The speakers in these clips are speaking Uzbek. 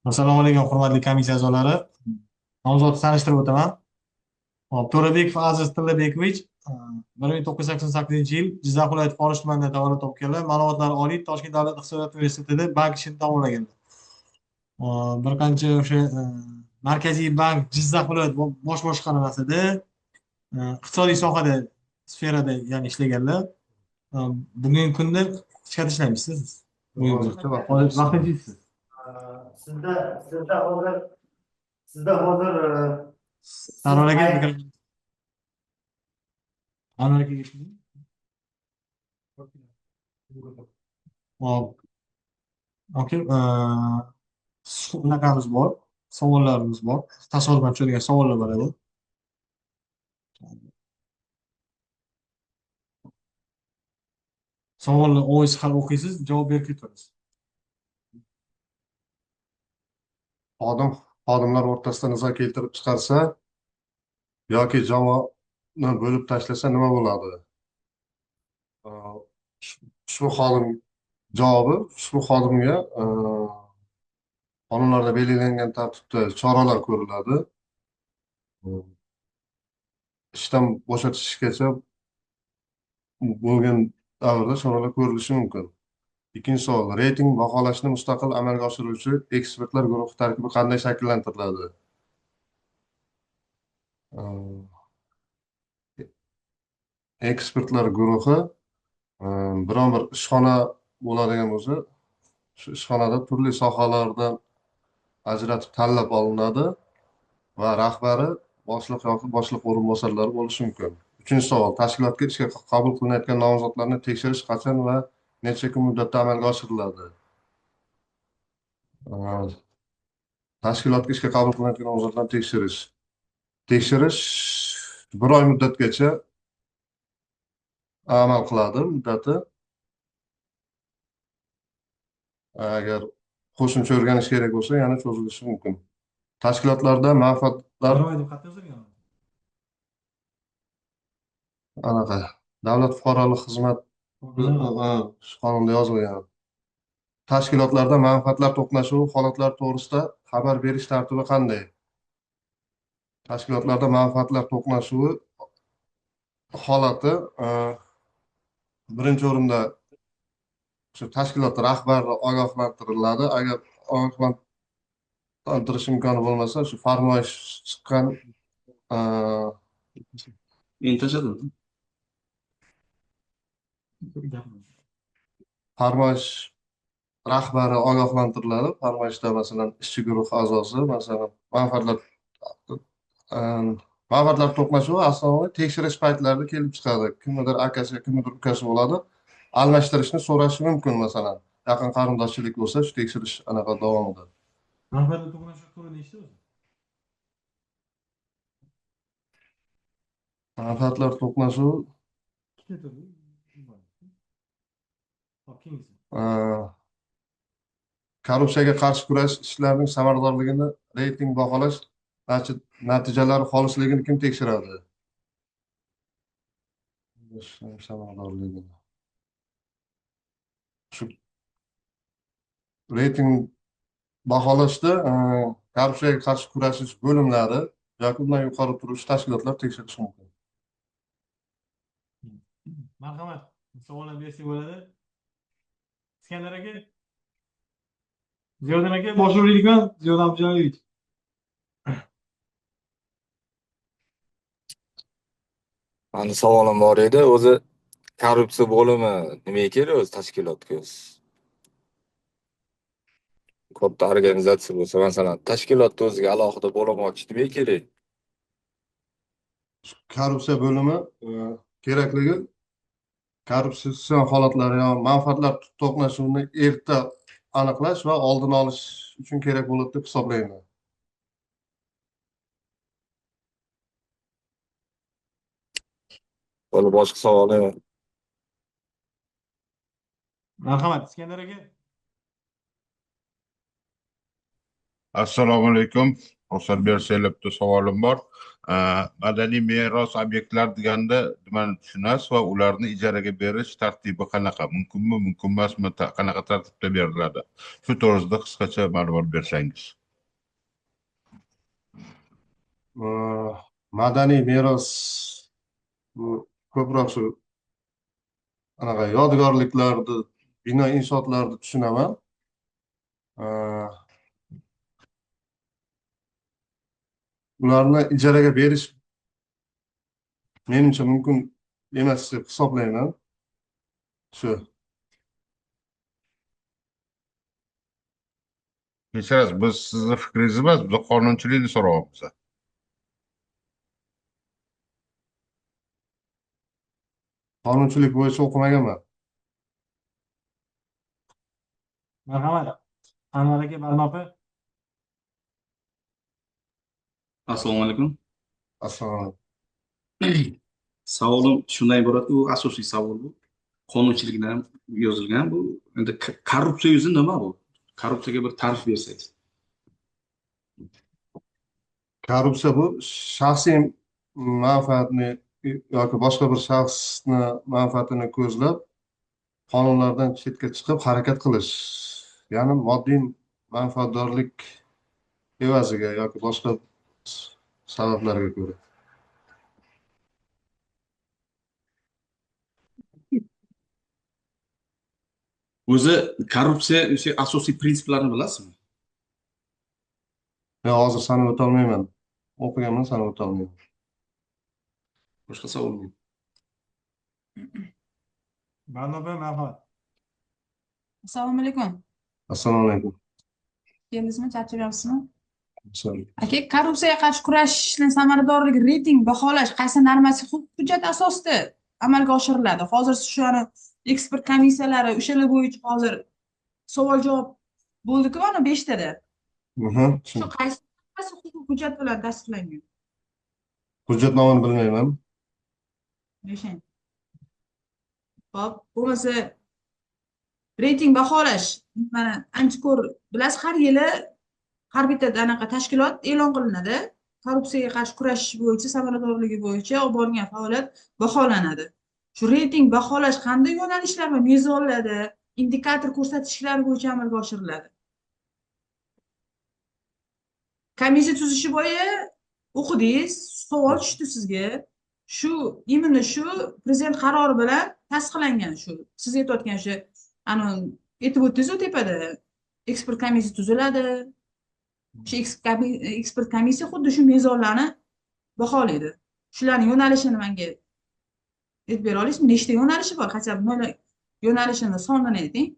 Assalomu alaykum, hurmatli komissiya a'zolari. Nomzodni tanishtirib o'taman. Hop, To'rabekov Aziz Tillabekovich, 1988 yil Jizzax viloyati Forish tumanida tavallud topganlar. Ma'lumotlari oliy, Toshkent davlat iqtisodiyot universitetida bank ishini tamomlaganlar. Bir qancha o'sha Markaziy bank Jizzax viloyat bosh boshqarmasida iqtisodiy sohada sferada ya'ni ishlaganlar. Bugungi kunda hech qayerda ishlamaysiz siz. Hozircha Vaqtinchisiz. sizda hozir Anvar aka mikrofon. Anvar aka gapirdi. Hop, okey. Unaqamiz bor, savollarimiz bor. Tasodifan tushadigan savollar bor edi. Savolni o'zingiz hal o'qiysiz, javob berib ketaverasiz. xodimlar o'rtasida nizo keltirib chiqarsa yoki jamoani bo'lib tashlasa nima bo'ladi? Ushbu xodim javobi ushbu xodimga qonunlarda belgilangan tartibda choralar ko'riladi. Ishdan bo'shatishgacha bo'lgan davrda choralar ko'rilishi mumkin. Ikkinchi savol. Reyting baholashni mustaqil amalga oshiruvchi ekspertlar guruhi tarkibi qanday shakllantiriladi? Ekspertlar guruhi biron bir ishxona bo'ladigan bo'lsa, shu ishxonada turli sohalardan ajratib tanlab olinadi va rahbari boshliq yoki boshliq o'rinbosarlari bo'lishi mumkin. Uchinchi savol. Tashkilotga ishga qabul qilinayotgan nomzodlarni tekshirish qachon va necha kun muddatda amalga oshiriladi? Tashkilotga ishga qabul qilinayotgan nomzodlarni tekshirish 1 oy muddatgacha amal qiladi muddati. Agar qo'shimcha o'rganish kerak bo'lsa, yana cho'zilishi mumkin. Tashkilotlarda manfaatlar Bir oy deb xat yozilgan. anaqa davlat fuqarolik xizmat qonunida yozilgan. Tashkilotlarda manfaatlar to'qnashuvi holatlari to'g'risida xabar berish tartibi qanday? Tashkilotlarda manfaatlar to'qnashuvi holati birinchi o'rinda shu tashkilot rahbari ogohlantiriladi. Agar ogohlantirish imkoni bo'lmasa, shu farmoyish chiqqan farmoyish rahbari ogohlantiriladi. Farmoyishda masalan ishchi guruh a'zosi, masalan manfaatlar to'qnashuvi asosan tekshirish paytlarida kelib chiqadi. Kimnidir akasi, kimnidir ukasi bo'ladi. Almashtirishni so'rashi mumkin, masalan yaqin qarindoshchilik bo'lsa, shu tekshirish anaqa davomida. Manfaatli to'qnashuv turi nechta o'zi? Manfaatlar to'qnashuvi Ikkita turi. Hop, keyingisi. Korrupsiyaga qarshi kurash ishlarining samaradorligini reyting baholash natijalari xolisligini kim tekshiradi? Samaradorligini. Shu reyting baholashda korrupsiyaga qarshi kurashish bo'limlari yoki undan yuqori turuvchi tashkilotlar tekshirishi mumkin. Marhamat, savollar bersak bo'ladi. Iskandar aka. Ziyodan aka, boshlovchilikman, Ziyodan Abdullaevich. Mani savolim bor edi. O'zi korrupsiya bo'limi nimaga kerak o'zi tashkilotga o'zi? Katta organizatsiya bo'lsa, masalan, tashkilotda o'ziga alohida bo'lim ochish nimaga kerak? Korrupsiya bo'limi kerakligi korrupsion holatlar yo manfaatlar to'qnashuvini erta aniqlash va oldini olish uchun kerak bo'ladi deb hisoblayman. Bo'li boshqa savolim yo'q. Marhamat, Iskandar aka. Assalomu alaykum. Ruxsat bersanglar, bitta savolim bor. Madaniy meros obyektlari deganda nimani tushunasiz va ularni ijaraga berish tartibi qanaqa? Mumkinmi, mumkin emasmi? Qanaqa tartibda beriladi? Shu to'g'risida qisqacha ma'lumot bersangiz. Madaniy meros bu ko'proq shu anaqa yodgorliklarni, bino inshootlarni tushunaman. Ularni ijaraga berish menimcha mumkin emas deb hisoblayman. Shu. Kechirasiz, biz sizni fikringizni emas, biz qonunchilikni so'rayapmiz. Qonunchilik bo'yicha o'qimaganman. Marhamat. Anvar aka, Barnopa. Assalomu alaykum. Assalomu Savolim shundan iboratki, bu asosiy savol bu. Qonunchilikda ham yozilgan bu. Endi korrupsiya o'zi nima bu? Korrupsiyaga bir ta'rif bersangiz. Korrupsiya bu shaxsiy manfaatni yoki boshqa bir shaxsni manfaatini ko'zlab qonunlardan chetga chiqib harakat qilish, ya'ni moddiy manfaatdorlik evaziga yoki boshqa sabablarga ko'ra. O'zi korrupsiya o'sha asosiy prinsiplarini bilasizmi? Men hozir sanab o'tolmayman. O'qiganman, sanab o'tolmayman. Boshqa savol yo'q. Barnopa, marhamat. Assalomu alaykum. Assalomu alaykum. Keldingizmi, charchabyapsizmi? Assalomu Aka, korrupsiyaga qarshi kurashishni samaradorligi reyting baholash qaysi normativ hujjat asosida amalga oshiriladi? Hozir shu ani ekspert komissiyalari o'shalar bo'yicha hozir savol-javob bo'ldi-ku, ana 5 tada. Shu qaysi hujjat bilan tasdiqlangan? Hujjatnomani bilmayman. Nechang? Xo'p, bo'lmasa reyting baholash, mana antikur bilasiz, har yili har bitta anaqa tashkilot e'lon qilinadi. Korrupsiyaga qarshi kurashish bo'yicha samaradorligi bo'yicha olib borgan faoliyat baholanadi. Shu reyting baholash qanday yo'nalishlar va mezonlarda indikator ko'rsatkichlari bo'yicha amalga oshiriladi? Komissiya tuzishi bo'yi o'qidingiz, savol tushdi sizga. Shu imенно shu prezident qarori bilan tasdiqlangan, shu siz aytayotgan shu ani aytib o'tdingiz-ku tepada ekspert komissiya tuziladi. Shu ekspert komissiya xuddi shu mezonlarni baholaydi. Shularning yo'nalishini menga aytib bera olasizmi? Nechta yo'nalishi bor? Qancha yo'nalishini sonini ayting.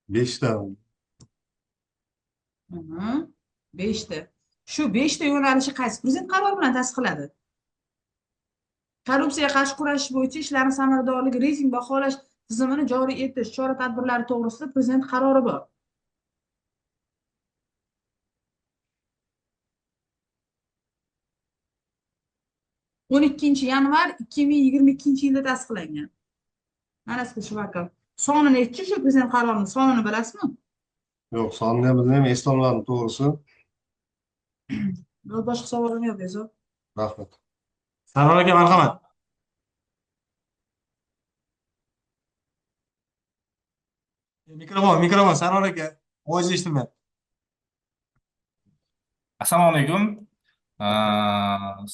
5 ta. 5 ta. Shu 5 ta yo'nalishi qaysi prezident qarori bilan tasdiqladi? Korrupsiyaga qarshi kurashish bo'yicha ishlarning samaradorligi reyting baholash tizimini joriy etish chora-tadbirlari to'g'risida prezident qarori bor. o'n 12 yanvar 2022-yilda tasdiqlangan. Mana shu vakil. Sonini aytchi, shu prezident qarorining sonini bilasizmi? Yo'q, sonini bilmayman, eslolmadim to'g'risi. Boshqa savolim yo'q, Bezor. Rahmat. Sarvar aka, marhamat. Mikrofon, Sarvar aka. Ovoz eshitilmayapti. Assalomu alaykum.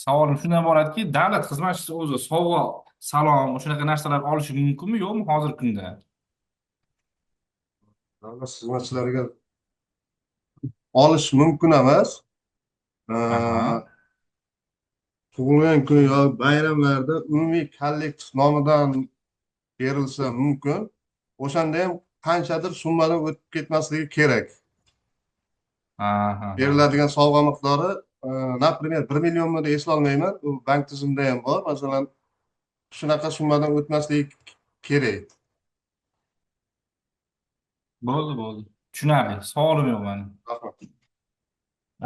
Savolim shundan iboratki, davlat xizmatchisi o'zi sovg'a, salom, shunaqa narsalar olishi mumkinmi, yo'qmi hozirgi kunda? Davlat xizmatchilariga olish mumkin emas. Tug'ilgan kun yoki bayramlarda umumiy kollektiv nomidan berilsa mumkin. O'shanda ham qanchadir summadan o'tib ketmasligi kerak. Beriladigan sovg'a miqdori, например, 1 millionmi deb eslolmayman. U bank tizimida ham bor. Masalan, shunaqa summadan o'tmasligi kerak. Bo'ldi. Tushunarli. Savolim yo'q meni. Rahmat.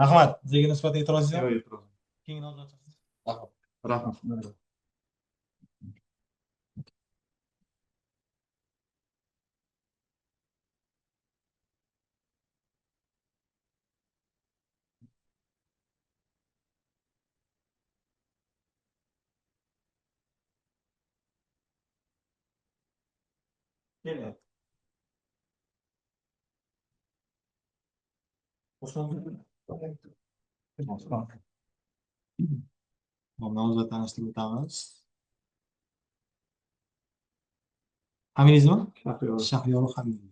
Rahmat. Bizga nisbatan e'tirozingiz Yo'q, yo'q? e'tiroz. Keyin hozir ochasiz. Rahmat. Keling. Nomzod tanishtirib o'tamiz. Hamidizmi? Shahriyor Hamidov.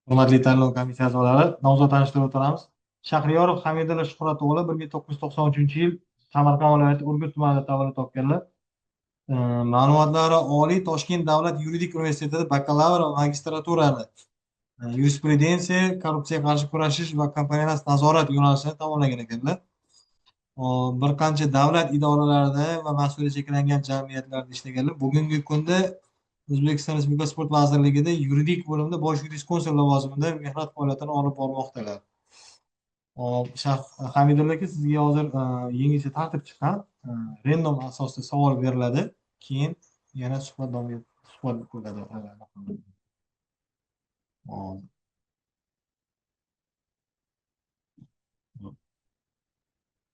Hurmatli tanlov komissiyasi a'zolari, nomzod tanishtirib o'tamiz. Shahriyorov Hamidulla Shuhrat o'g'li 1993-yil Samarqand viloyati Urgut tumanida tavallud topganlar. Ma'lumotlari oliy Toshkent davlat yuridik universitetida bakalavr va magistraturani yurisprudensiya, korrupsiyaga qarshi kurashish va kompaniyalash nazorat yo'nalishini tamomlagan ekanlar. Bir qancha davlat idoralarida va mas'uliyati cheklangan jamiyatlarda ishlaganlar. Bugungi kunda O'zbekiston Respublikasi Sport vazirligida yuridik bo'limda bosh yuriskonsult lavozimida mehnat faoliyatini olib bormoqdalar. Hamidulla aka, sizga hozir yengilcha tartib chiqqan, random asosda savol beriladi, keyin yana suhbat bo'ladi.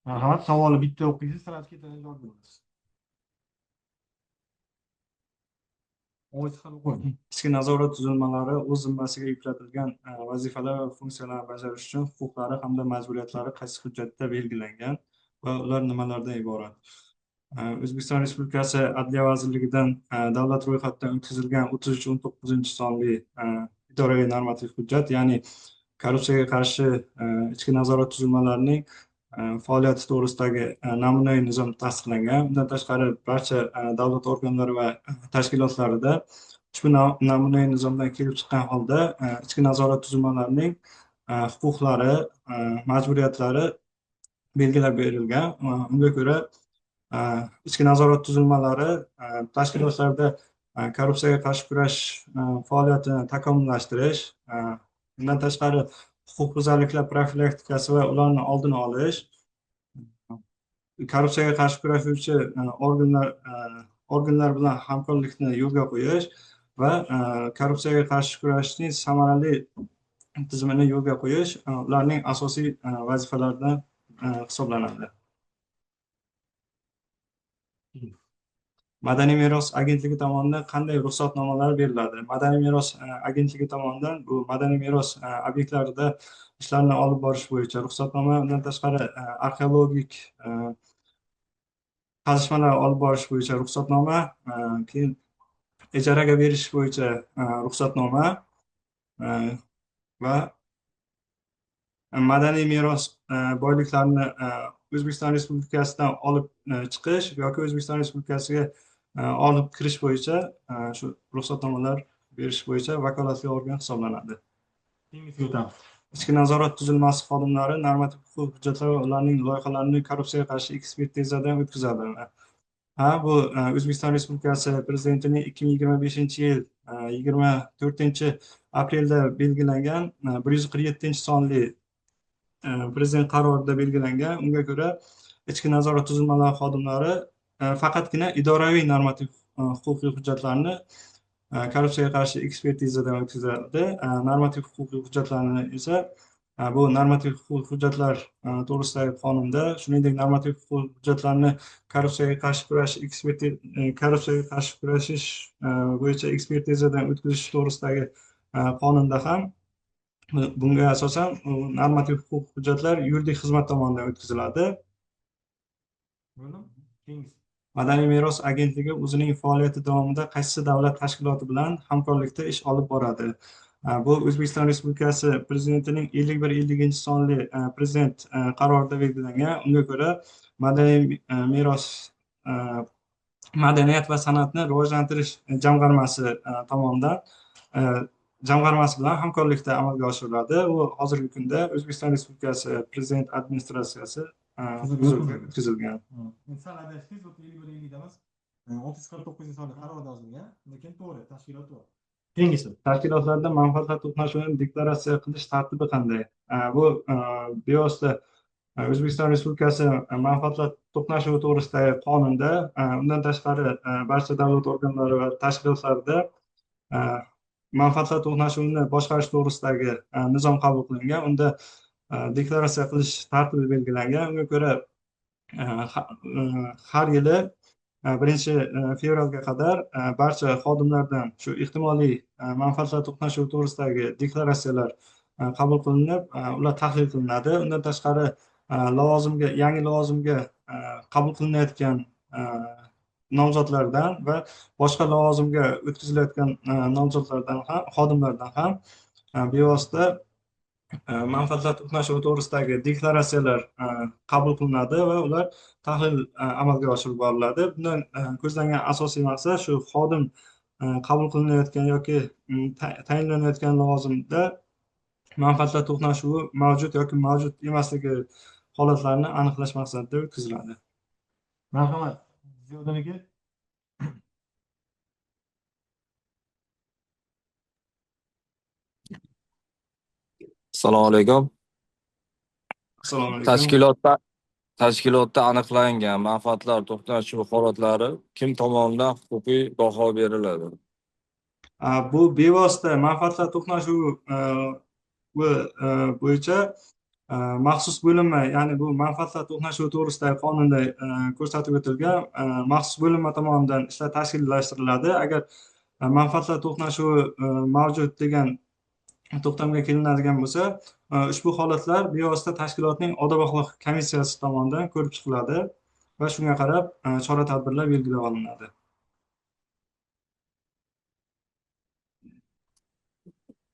Marhamat, savolni bitta o'qiysiz, sirasi ketadan javob berasiz. Ichki nazorat tuzilmalari o'z zimmasiga yuklatilgan vazifalar va funksiyalarni bajarish uchun huquqlari hamda majburiyatlari qaysi hujjatda belgilangan va ular nimalardan iborat? O'zbekiston Respublikasi Adliya vazirligidan davlat ro'yxatidan o'tkazilgan 33-19 sonli idoraviy normativ hujjat, ya'ni korrupsiyaga qarshi ichki nazorat tuzilmalarining faoliyati to'g'risidagi namunaviy nizom tasdiqlangan. Bundan tashqari barcha davlat organlari va tashkilotlarida ushbu namunaviy nizomdan kelib chiqqan holda ichki nazorat tuzilmalarining huquqlari, majburiyatlari belgilab berilgan. Unga ko'ra ichki nazorat tuzilmalari tashkilotlarda korrupsiyaga qarshi kurash faoliyatini takomillashtirish, bundan tashqari huquqbuzarliklar profilaktikasi va ularni oldini olish, korrupsiyaga qarshi kurashuvchi organlar bilan hamkorlikni yo'lga qo'yish va korrupsiyaga qarshi kurashishning samarali tizimini yo'lga qo'yish ularning asosiy vazifalaridan hisoblanadi. Madaniy meros agentligi tomonidan qanday ruxsatnomalar beriladi? Madaniy meros agentligi tomonidan bu madaniy meros obyektlarida ishlarni olib borish bo'yicha ruxsatnoma, undan tashqari arxeologik qazishmalar olib borish bo'yicha ruxsatnoma, keyin ijaraga berish bo'yicha ruxsatnoma va madaniy meros boyliklarini O'zbekiston Respublikasidan olib chiqish yoki O'zbekiston Respublikasiga olib kirish bo'yicha shu ruxsatnomalar berish bo'yicha vakolatli organ hisoblanadi. Ichki nazorat tuzilmasi xodimlari normativ huquq hujjatlar va ularning loyihalarini korrupsiyaga qarshi ekspertizadan o'tkazadi. Bu O'zbekiston Respublikasi Prezidentining 2025-yil 24-aprelda belgilangan 147-sonli Prezident qarorida belgilangan. Unga ko'ra ichki nazorat tuzilmalari xodimlari faqatgina idoraviy normativ huquqiy hujjatlarni korrupsiyaga qarshi ekspertizadan o'tkazadi. Normativ huquqiy hujjatlarni esa bu normativ huquqiy hujjatlar to'g'risidagi qonunda, shuningdek normativ huquqiy hujjatlarni korrupsiyaga qarshi kurashish bo'yicha ekspertizadan o'tkazish to'g'risidagi qonunda ham bunga asosan normativ huquqiy hujjatlar yuridik xizmat tomonidan o'tkaziladi. Madaniy meros agentligi o'zining faoliyati davomida qaysi davlat tashkiloti bilan hamkorlikda ish olib boradi? Bu O'zbekiston Respublikasi Prezidentining 51-sonli Prezident qarorida belgilangan. Unga ko'ra madaniy meros, madaniyat va san'atni rivojlantirish jamg'armasi tomonidan jamg'armasi bilan hamkorlikda amalga oshiriladi. U hozirgi kunda O'zbekiston Respublikasi Prezident administratsiyasi o'tkazilgan. Sal adashdingiz, 51-da emas, 649-sonli qarorda yozilgan, lekin to'g'ri, tashkilot bor. Keyingisi. Tashkilotlarda manfaatlar to'qnashuvini deklaratsiya qilish tartibi qanday? Bu bevosita O'zbekiston Respublikasi manfaatlar to'qnashuvi to'g'risidagi qonunda, undan tashqari barcha davlat organlari va tashkilotlarida manfaatlar to'qnashuvini boshqarish to'g'risidagi nizom qabul qilingan. Unda deklaratsiya qilish tartibi belgilangan. Unga ko'ra har yili 1 fevralga qadar barcha xodimlardan shu ehtimoliy manfaatlar to'qnashuvi to'g'risidagi deklaratsiyalar qabul qilinib, ular tahlil qilinadi. Undan tashqari, yangi lavozimga qabul qilinayotgan nomzodlardan va boshqa lavozimga o'tkazilayotgan nomzodlardan ham, xodimlardan ham bevosita manfaatlar to'qnashuvi to'g'risidagi deklaratsiyalar qabul qilinadi va ular tahlil amalga oshirib boriladi. Bundan ko'zlangan asosiy maqsad shu xodim qabul qilinayotgan yoki tayinlanayotgan lavozimda manfaatlar to'qnashuvi mavjud yoki mavjud emasligi holatlarini aniqlash maqsadida o'tkaziladi. Marhamat, Ziyoddin aka. Assalomu alaykum. Assalomu alaykum. Tashkilotda aniqlangan manfaatlar to'qnashuvi holatlari kim tomonidan huquqiy baho beriladi? Bu bevosita manfaatlar to'qnashuvi bo'yicha maxsus bo'linma, ya'ni bu manfaatlar to'qnashuvi to'g'risidagi qonunda ko'rsatib o'tilgan maxsus bo'linma tomonidan ishlar tashkillashtiriladi. Agar manfaatlar to'qnashuvi mavjud degan to'xtamga kelinadigan bo'lsa, ushbu holatlar bevosita tashkilotning odob axloq komissiyasi tomonidan ko'rib chiqiladi va shunga qarab chora-tadbirlar belgilab olinadi.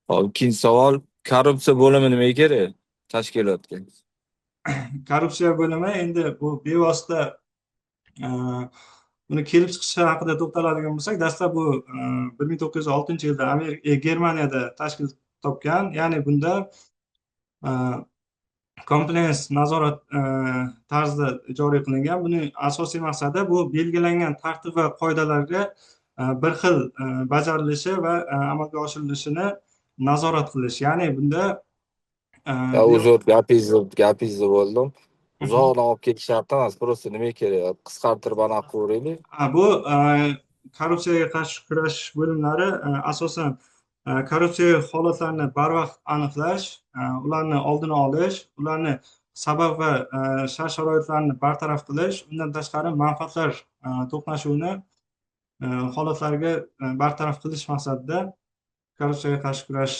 Hop, ikkinchi savol, korrupsiya bo'limi nimaga kerak tashkilotga? Korrupsiya bo'limi endi bu bevosita buni kelib chiqishi haqida to'xtaladigan bo'lsak, dastlab bu 1906-yilda Germaniyada tashkil topgan. Ya'ni bunda compliance nazorat tarzida joriy qilingan. Buning asosiy maqsadi bu belgilangan tartib va qoidalarga bir xil bajarilishi va amalga oshirilishini nazorat qilish. Ya'ni bunda Uzr, gapingizni bo'ldim. Uzoqdan olib ketish shart emas, просто nimaga kerak? Qisqartirib aniq ko'raylik. Bu korrupsiyaga qarshi kurash bo'limlari asosan korrupsiya holatlarini barvaqt aniqlash, ularni oldini olish, ularni sabab va shart-sharoitlarni bartaraf qilish, undan tashqari manfaatlar to'qnashuvini holatlariga bartaraf qilish maqsadida korrupsiyaga qarshi kurash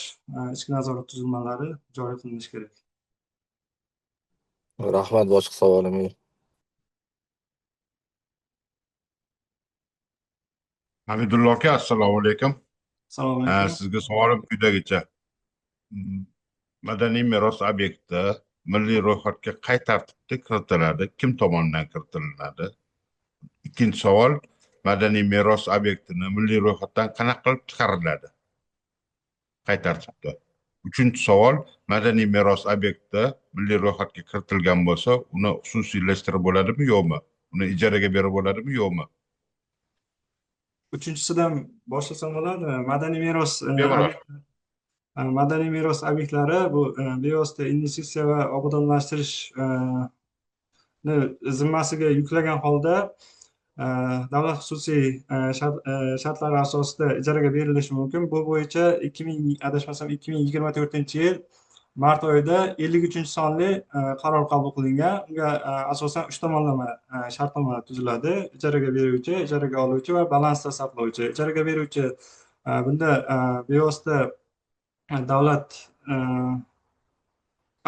ichki nazorat tuzilmalari joriy qilinishi kerak. Rahmat, boshqa savolim yo'q. Hamidullo aka, assalomu alaykum. Assalomu alaykum. Sizga savolim quyidagicha. Madaniy meros obyekti milliy ro'yxatga qay tartibda kiritiladi, kim tomonidan kiritiladi? Ikkinchi savol, madaniy meros obyektini milliy ro'yxatdan qanaqa qilib chiqariladi? Qay tartibda? Uchinchi savol, madaniy meros obyekti milliy ro'yxatga kiritilgan bo'lsa, uni xususiylashtirib bo'ladimi, yo'qmi? Uni ijaraga berib bo'ladimi, yo'qmi? Uchinchisidan boshlasam bo'ladimi? Bemalol. Madaniy meros obyektlari bu bevosita investitsiya va obodonlashtirish zimmasiga yuklagan holda davlat xususiy shartlari asosida ijaraga berilishi mumkin. Bu bo'yicha 2024-yil mart oyida 53-sonli qaror qabul qilingan. Unga asosan 3 tomonlama shartnoma tuziladi. Ijaraga beruvchi, ijaraga oluvchi va balansda saqlovchi. Ijaraga beruvchi bunda bevosita davlat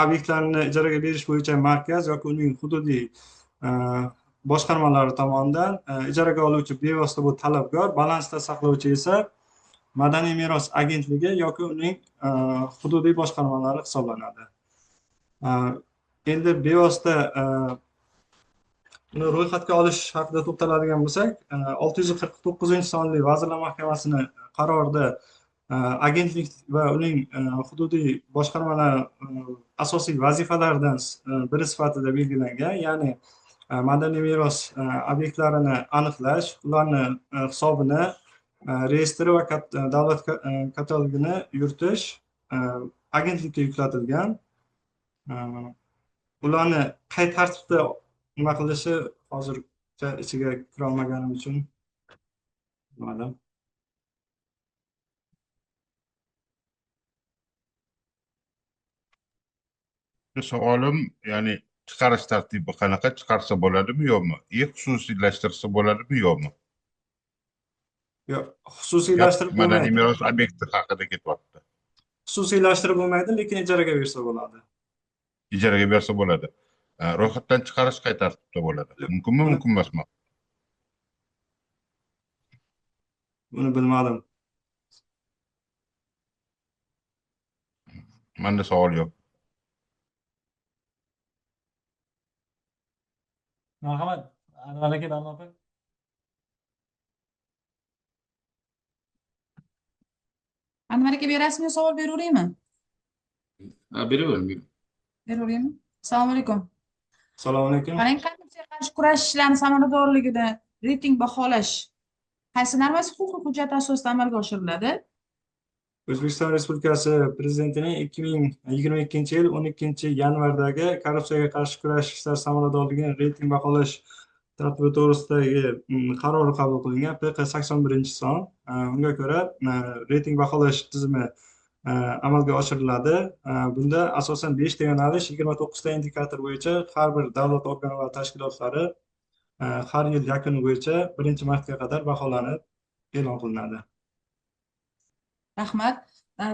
obyektlarni ijaraga berish bo'yicha markaz yoki uning hududiy boshqarmalari tomonidan, ijaraga oluvchi bevosita bu talabgor, balansda saqlovchi esa madaniy meros agentligi yoki uning hududiy boshqarmalari hisoblanadi. Endi bevosita uni ro'yxatga olish haqida to'xtaladigan bo'lsak, 649-sonli Vazirlar Mahkamasining qarorida agentlik va uning hududiy boshqarmalari asosiy vazifalaridan biri sifatida belgilangan. Ya'ni madaniy meros obyektlarini aniqlash, ularni hisobini, reyestri va davlat katalogini yuritish agentlikka yuklatilgan. Ularni qay tartibda nima qilishi hozircha ichiga kira olmaganim uchun bilmadim. Savolim, ya'ni chiqarish tartibi qanaqa? Chiqarsa bo'ladimi yo'qmi? Xususiylashtirsa bo'ladimi yo'qmi? Yo'q, Gap xususiylashtirib madaniy bo'lmaydi. meros obyekti haqida ketyapti. Xususiylashtirib bo'lmaydi, lekin ijaraga bersa bo'ladi. Ijaraga bersa bo'ladi. Ro'yxatdan chiqarish qay tartibda bo'ladi? Mumkinmi, Buni mumkin emasmi? buni bilmadim. Menda savol yo'q. Marhamat, Anvar aka, Damla opa. Anvar aka, berasizmi, savol beraveraymi? Beravering. Beraveraymi? Assalomu alaykum. Assalomu alaykum. Qarang, korrupsiyaga qarshi kurash ishlari samaradorligida reyting baholash qaysi normativ huquqiy hujjat asosida amalga oshiriladi? O'zbekiston Respublikasi Prezidentining 2022-yil 12-yanvardagi korrupsiyaga qarshi kurash ishlari samaradorligini reyting baholash tartibi to'g'risidagi qarori qabul qilingan PQ81-son. Unga ko'ra reyting baholash tizimi amalga oshiriladi. Bunda asosan 5 ta yo'nalish, 29 ta indikator bo'yicha har bir davlat organi va tashkilotlari har yil yakuni bo'yicha 1-martga qadar baholanib e'lon qilinadi. Rahmat.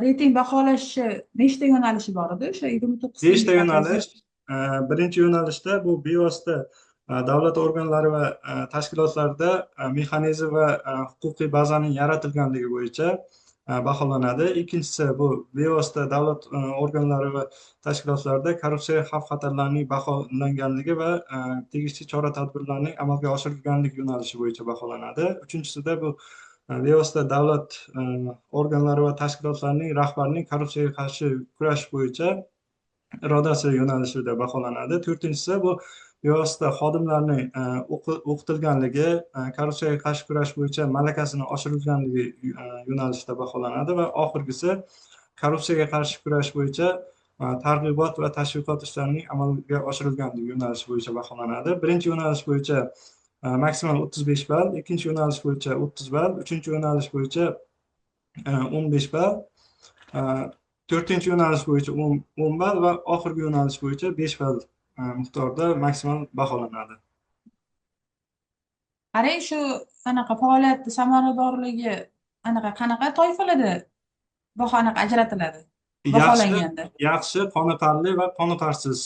Reyting baholashni nechta yo'nalishi bor edi? O'sha 29 5 ta yo'nalish. Birinchi yo'nalishda bu bevosita davlat organlari va tashkilotlarida mexanizm va huquqiy bazaning yaratilganligi bo'yicha baholanadi. Ikkinchisi bu bevosita davlat organlari va tashkilotlarida korrupsiya xavf-xatarlarining baholanganligi va tegishli chora-tadbirlarning amalga oshirilganligi yo'nalishi bo'yicha baholanadi. Uchinchisida bu bevosita davlat organlari va tashkilotlarining rahbarining korrupsiyaga qarshi kurash bo'yicha irodasi yo'nalishida baholanadi. To'rtinchisi bu bevosita xodimlarning o'qitilganligi, korrupsiyaga qarshi kurash bo'yicha malakasini oshirilganligi yo'nalishida baholanadi va oxirgisi korrupsiyaga qarshi kurash bo'yicha targ'ibot va tashviqot ishlarining amalga oshirilganligi yo'nalishi bo'yicha baholanadi. Birinchi yo'nalish bo'yicha maksimal 35 ball, ikkinchi yo'nalish bo'yicha 30 ball, uchinchi yo'nalish bo'yicha 15 ball, to'rtinchi yo'nalish bo'yicha 10 ball va oxirgi yo'nalish bo'yicha 5 ball miqdorda maksimal baholanadi. Qarang, shu anaqa faoliyat samaradorligi qanaqa toifalarda baho ajratiladi? Baholanganda. Yaxshi, qoniqarli va qoniqarsiz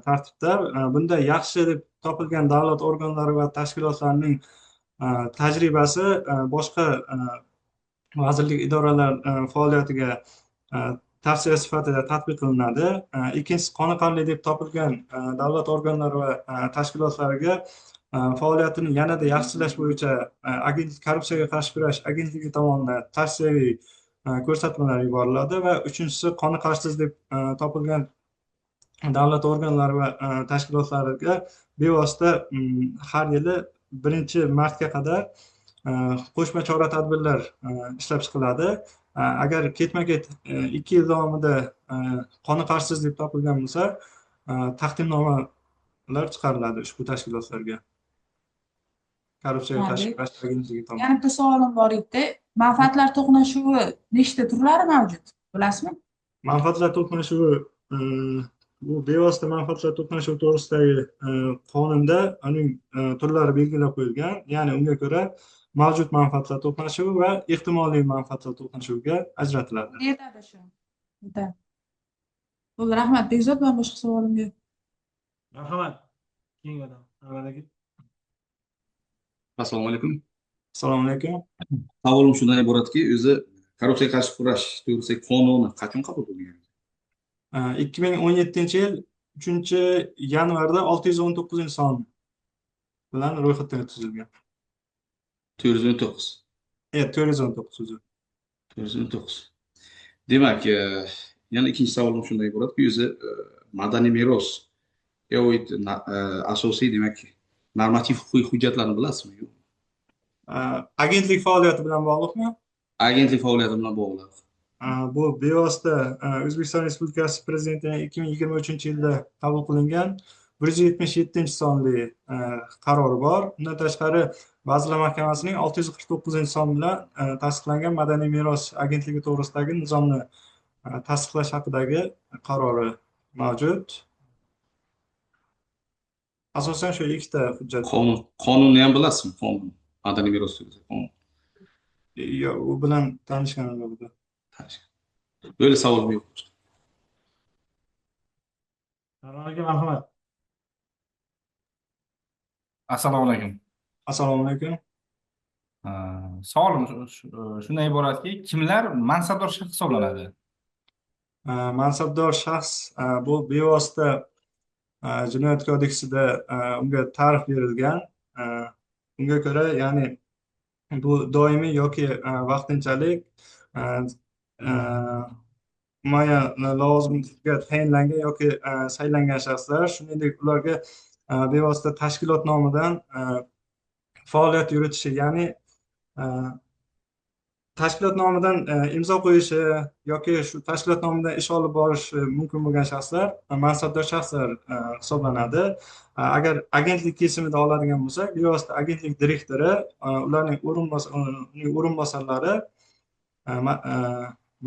tartibda. Bunda yaxshi deb topilgan davlat organlari va tashkilotlarining tajribasi boshqa vazirlik, idoralar faoliyatiga tavsiya sifatida tatbiq qilinadi. Ikkinchisi, qoniqarli deb topilgan davlat organlari va tashkilotlariga faoliyatini yanada yaxshilash bo'yicha korrupsiyaga qarshi kurash agentligi tomonidan tavsiyaviy ko'rsatmalar yuboriladi va uchinchisi, qoniqarsiz deb topilgan davlat organlari va tashkilotlariga bevosita har yili 1-martga qadar qo'shma chora-tadbirlar ishlab chiqiladi. Agar ketma-ket 2 yil davomida qoniqarsiz deb topilgan bo'lsa, taqdimnomalar chiqariladi ushbu tashkilotlarga. Korrupsiyaga qarshi kurash agentligi tomonidan. Yana bitta savolim bor edi. Manfaatlar to'qnashuvi nechta turlari mavjud? Bilasizmi? Manfaatlar to'qnashuvi bu bevosita manfaatlar to'qnashuvi to'g'risidagi qonunda uning turlari belgilab qo'yilgan. Ya'ni unga ko'ra mavjud manfaatlar to'qnashuvi va ehtimoliy manfaatlar to'qnashuviga ajratiladi. Yetadi shu. Yetadi. Bo'ldi, rahmat. Bekzod, men boshqa savolim yo'q. Marhamat. Keyingi odam. Anvar aka. Assalomu alaykum. Assalomu alaykum. Savolim shundan iboratki, o'zi korrupsiyaga qarshi kurash to'g'risidagi qonuni qachon qabul qilingan? 2017-yil 3-yanvarda 619-son bilan ro'yxatdan o'tkazilgan. 419. 419 o'zi. 419. Demak, yana ikkinchi savolim shundan iboratki, o'zi madaniy merosga oid asosiy, demak, normativ huquqiy hujjatlarni bilasizmi? Yo'q. Agentlik faoliyati bilan bog'liqmi? Agentlik faoliyati bilan bog'liq. Bu bevosita O'zbekiston Respublikasi Prezidentining 2023-yilda qabul qilingan 177-sonli qarori bor. Undan tashqari Vazirlar Mahkamasining 649-son bilan tasdiqlangan Madaniy meros agentligi to'g'risidagi nizomni tasdiqlash haqidagi qarori mavjud. Asosan shu ikkita hujjat. Qonunni ham bilasizmi? Qonun. Madaniy meros to'g'risida qonun. Yo'q, u bilan tanishganim yo'q edi. Böyle savolim yo'q. Aka, marhamat. Assalomu alaykum. Assalomu alaykum. Savolim shundan iboratki, kimlar mansabdor shaxs hisoblanadi? Mansabdor shaxs bu bevosita Jinoyat kodeksida unga ta'rif berilgan. Unga ko'ra, ya'ni bu doimiy yoki vaqtinchalik muayyan lavozimga tayinlangan yoki saylangan shaxslar, shuningdek ularga bevosita tashkilot nomidan faoliyat yuritishi, ya'ni tashkilot nomidan imzo qo'yishi yoki shu tashkilot nomidan ish olib borishi mumkin bo'lgan shaxslar mansabdor shaxslar hisoblanadi. Agar agentlik kesimida oladigan bo'lsak, bevosita agentlik direktori, ularning o'rinbosarlari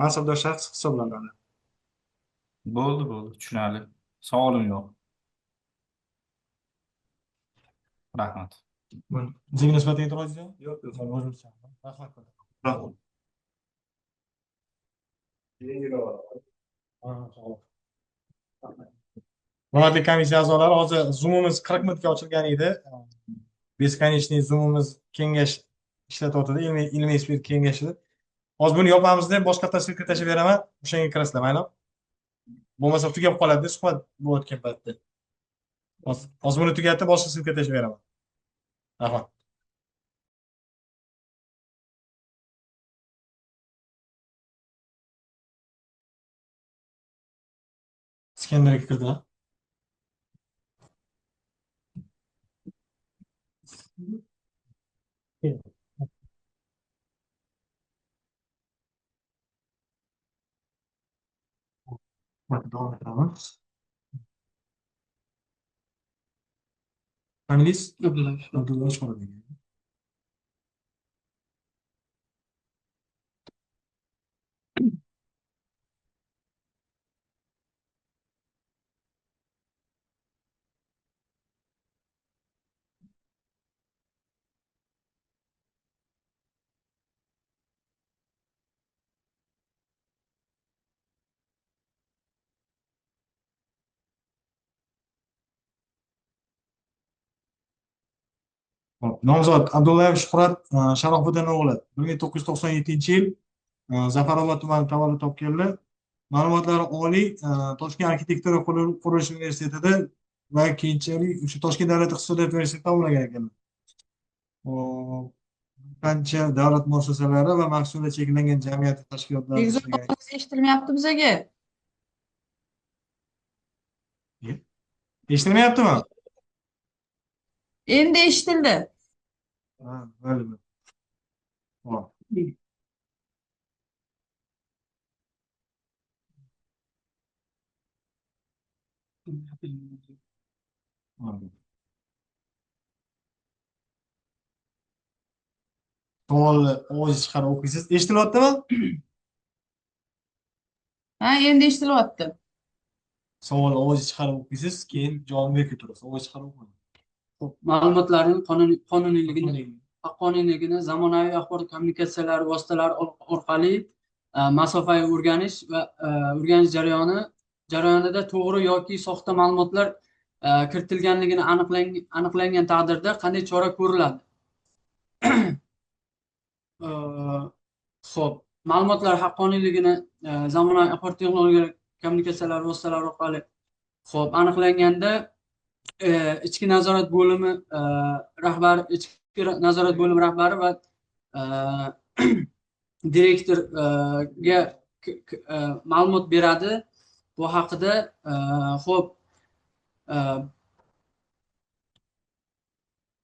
mansabdor shaxs hisoblanadi. Bo'ldi, tushunarli. Savolim yo'q. Rahmat. Bizga nisbatan e'tirozingiz yo'q? Yo'q, O'zimizcha. Rahmat. rahmat. Hurmatli komissiya a'zolari, hozir Zoom'imiz 40 minutga ochilgan edi. Beskонечный Zoom'imiz kengash ishlatyapti, ilmiy ekspert kengashi. Hozir buni yopamizda boshqa tasvirga tashlab beraman. O'shanga kirasizlar, mayli? Bo'lmasa tugab qoladi suhbat bo'layotgan paytda. Hozir buni tugatib, boshqa sirka tashlab beraman. Rahmat. Skennerga kirdi. Davom etamiz. Familiyas? Abdulla Oshxo'rov. Nomzod Abdullayev Shuhrat Sharofiddin o'g'li 1997-yil Zafarobod tumani tavallud topganlar. Ma'lumotlari oliy Toshkent arxitektura qurilish universitetida va keyinchalik o'sha Toshkent davlat iqtisodiyot universitetida tamomlagan ekanlar. Qancha davlat muassasalari va mahsulot cheklangan jamiyat tashkilotlari ishlagan. Eshitilmayapti bizaga. Eshitilmayaptimi? Endi eshitildi. Ha, bo'ldi. Xo'p. Savolni ovoz chiqarib o'qiysiz. Eshitilyaptimi? Ha, endi eshitilyapti. Savol ovoz chiqarib o'qiysiz, keyin javobga keltirasiz. Ovoz chiqarib o'qing. Ma'lumotlarning haqqoniyligini zamonaviy axborot kommunikatsiyalari vositalari orqali masofaviy o'rganish va o'rganish jarayonida to'g'ri yoki soxta ma'lumotlar kiritilganligini aniqlangan taqdirda qanday chora ko'riladi? Xo'p, ma'lumotlar haqqoniyligini zamonaviy axborot texnologiyalari kommunikatsiyalari vositalari orqali aniqlanganda ichki nazorat bo'limi rahbari va direktorga ma'lumot beradi. Bu haqida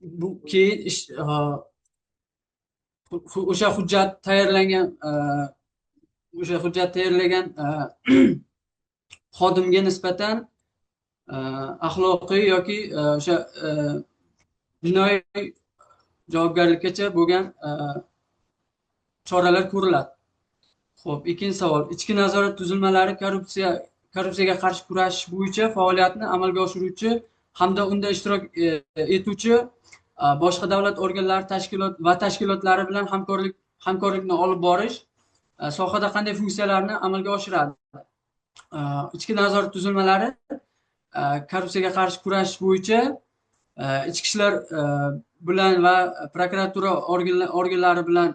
bu keyin o'sha hujjat tayyorlagan xodimga nisbatan axloqiy yoki o'sha jinoiy javobgarlikkacha bo'lgan choralar ko'riladi. Xo'p, ikkinchi savol. Ichki nazorat tuzilmalari korrupsiyaga qarshi kurashish bo'yicha faoliyatni amalga oshiruvchi hamda unda ishtirok etuvchi boshqa davlat organlari tashkilotlari bilan hamkorlikni olib borish sohada qanday funksiyalarni amalga oshiradi? Ichki nazorat tuzilmalari korrupsiyaga qarshi kurash bo'yicha ichki ishlar bilan va prokuratura organlari bilan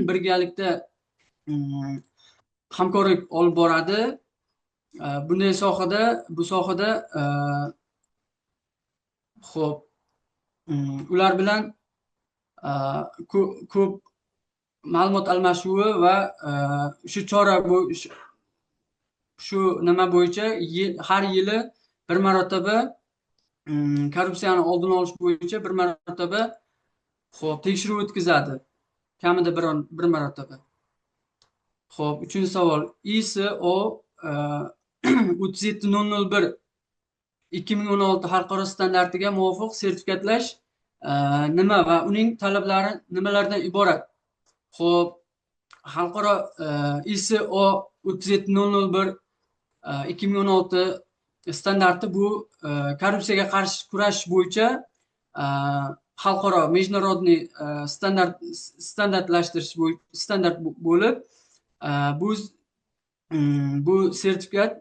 birgalikda hamkorlik olib boradi. Bunday bu sohada xo'p, ular bilan ko'p ma'lumot almashuvi va shu nima bo'yicha har yili bir marotaba korrupsiyani oldini olish bo'yicha bir marotaba xo'p tekshiruv o'tkazadi. Kamida bir marotaba. Xo'p, 3-savol. ISO 3701 2016 xalqaro standartiga muvofiq sertifikatlash nima va uning talablari nimalardan iborat? Xo'p, xalqaro ISO 3701 2016 standarti bu korrupsiyaga qarshi kurash bo'yicha xalqaro международный standartlashtirish standart bo'lib, bu sertifikat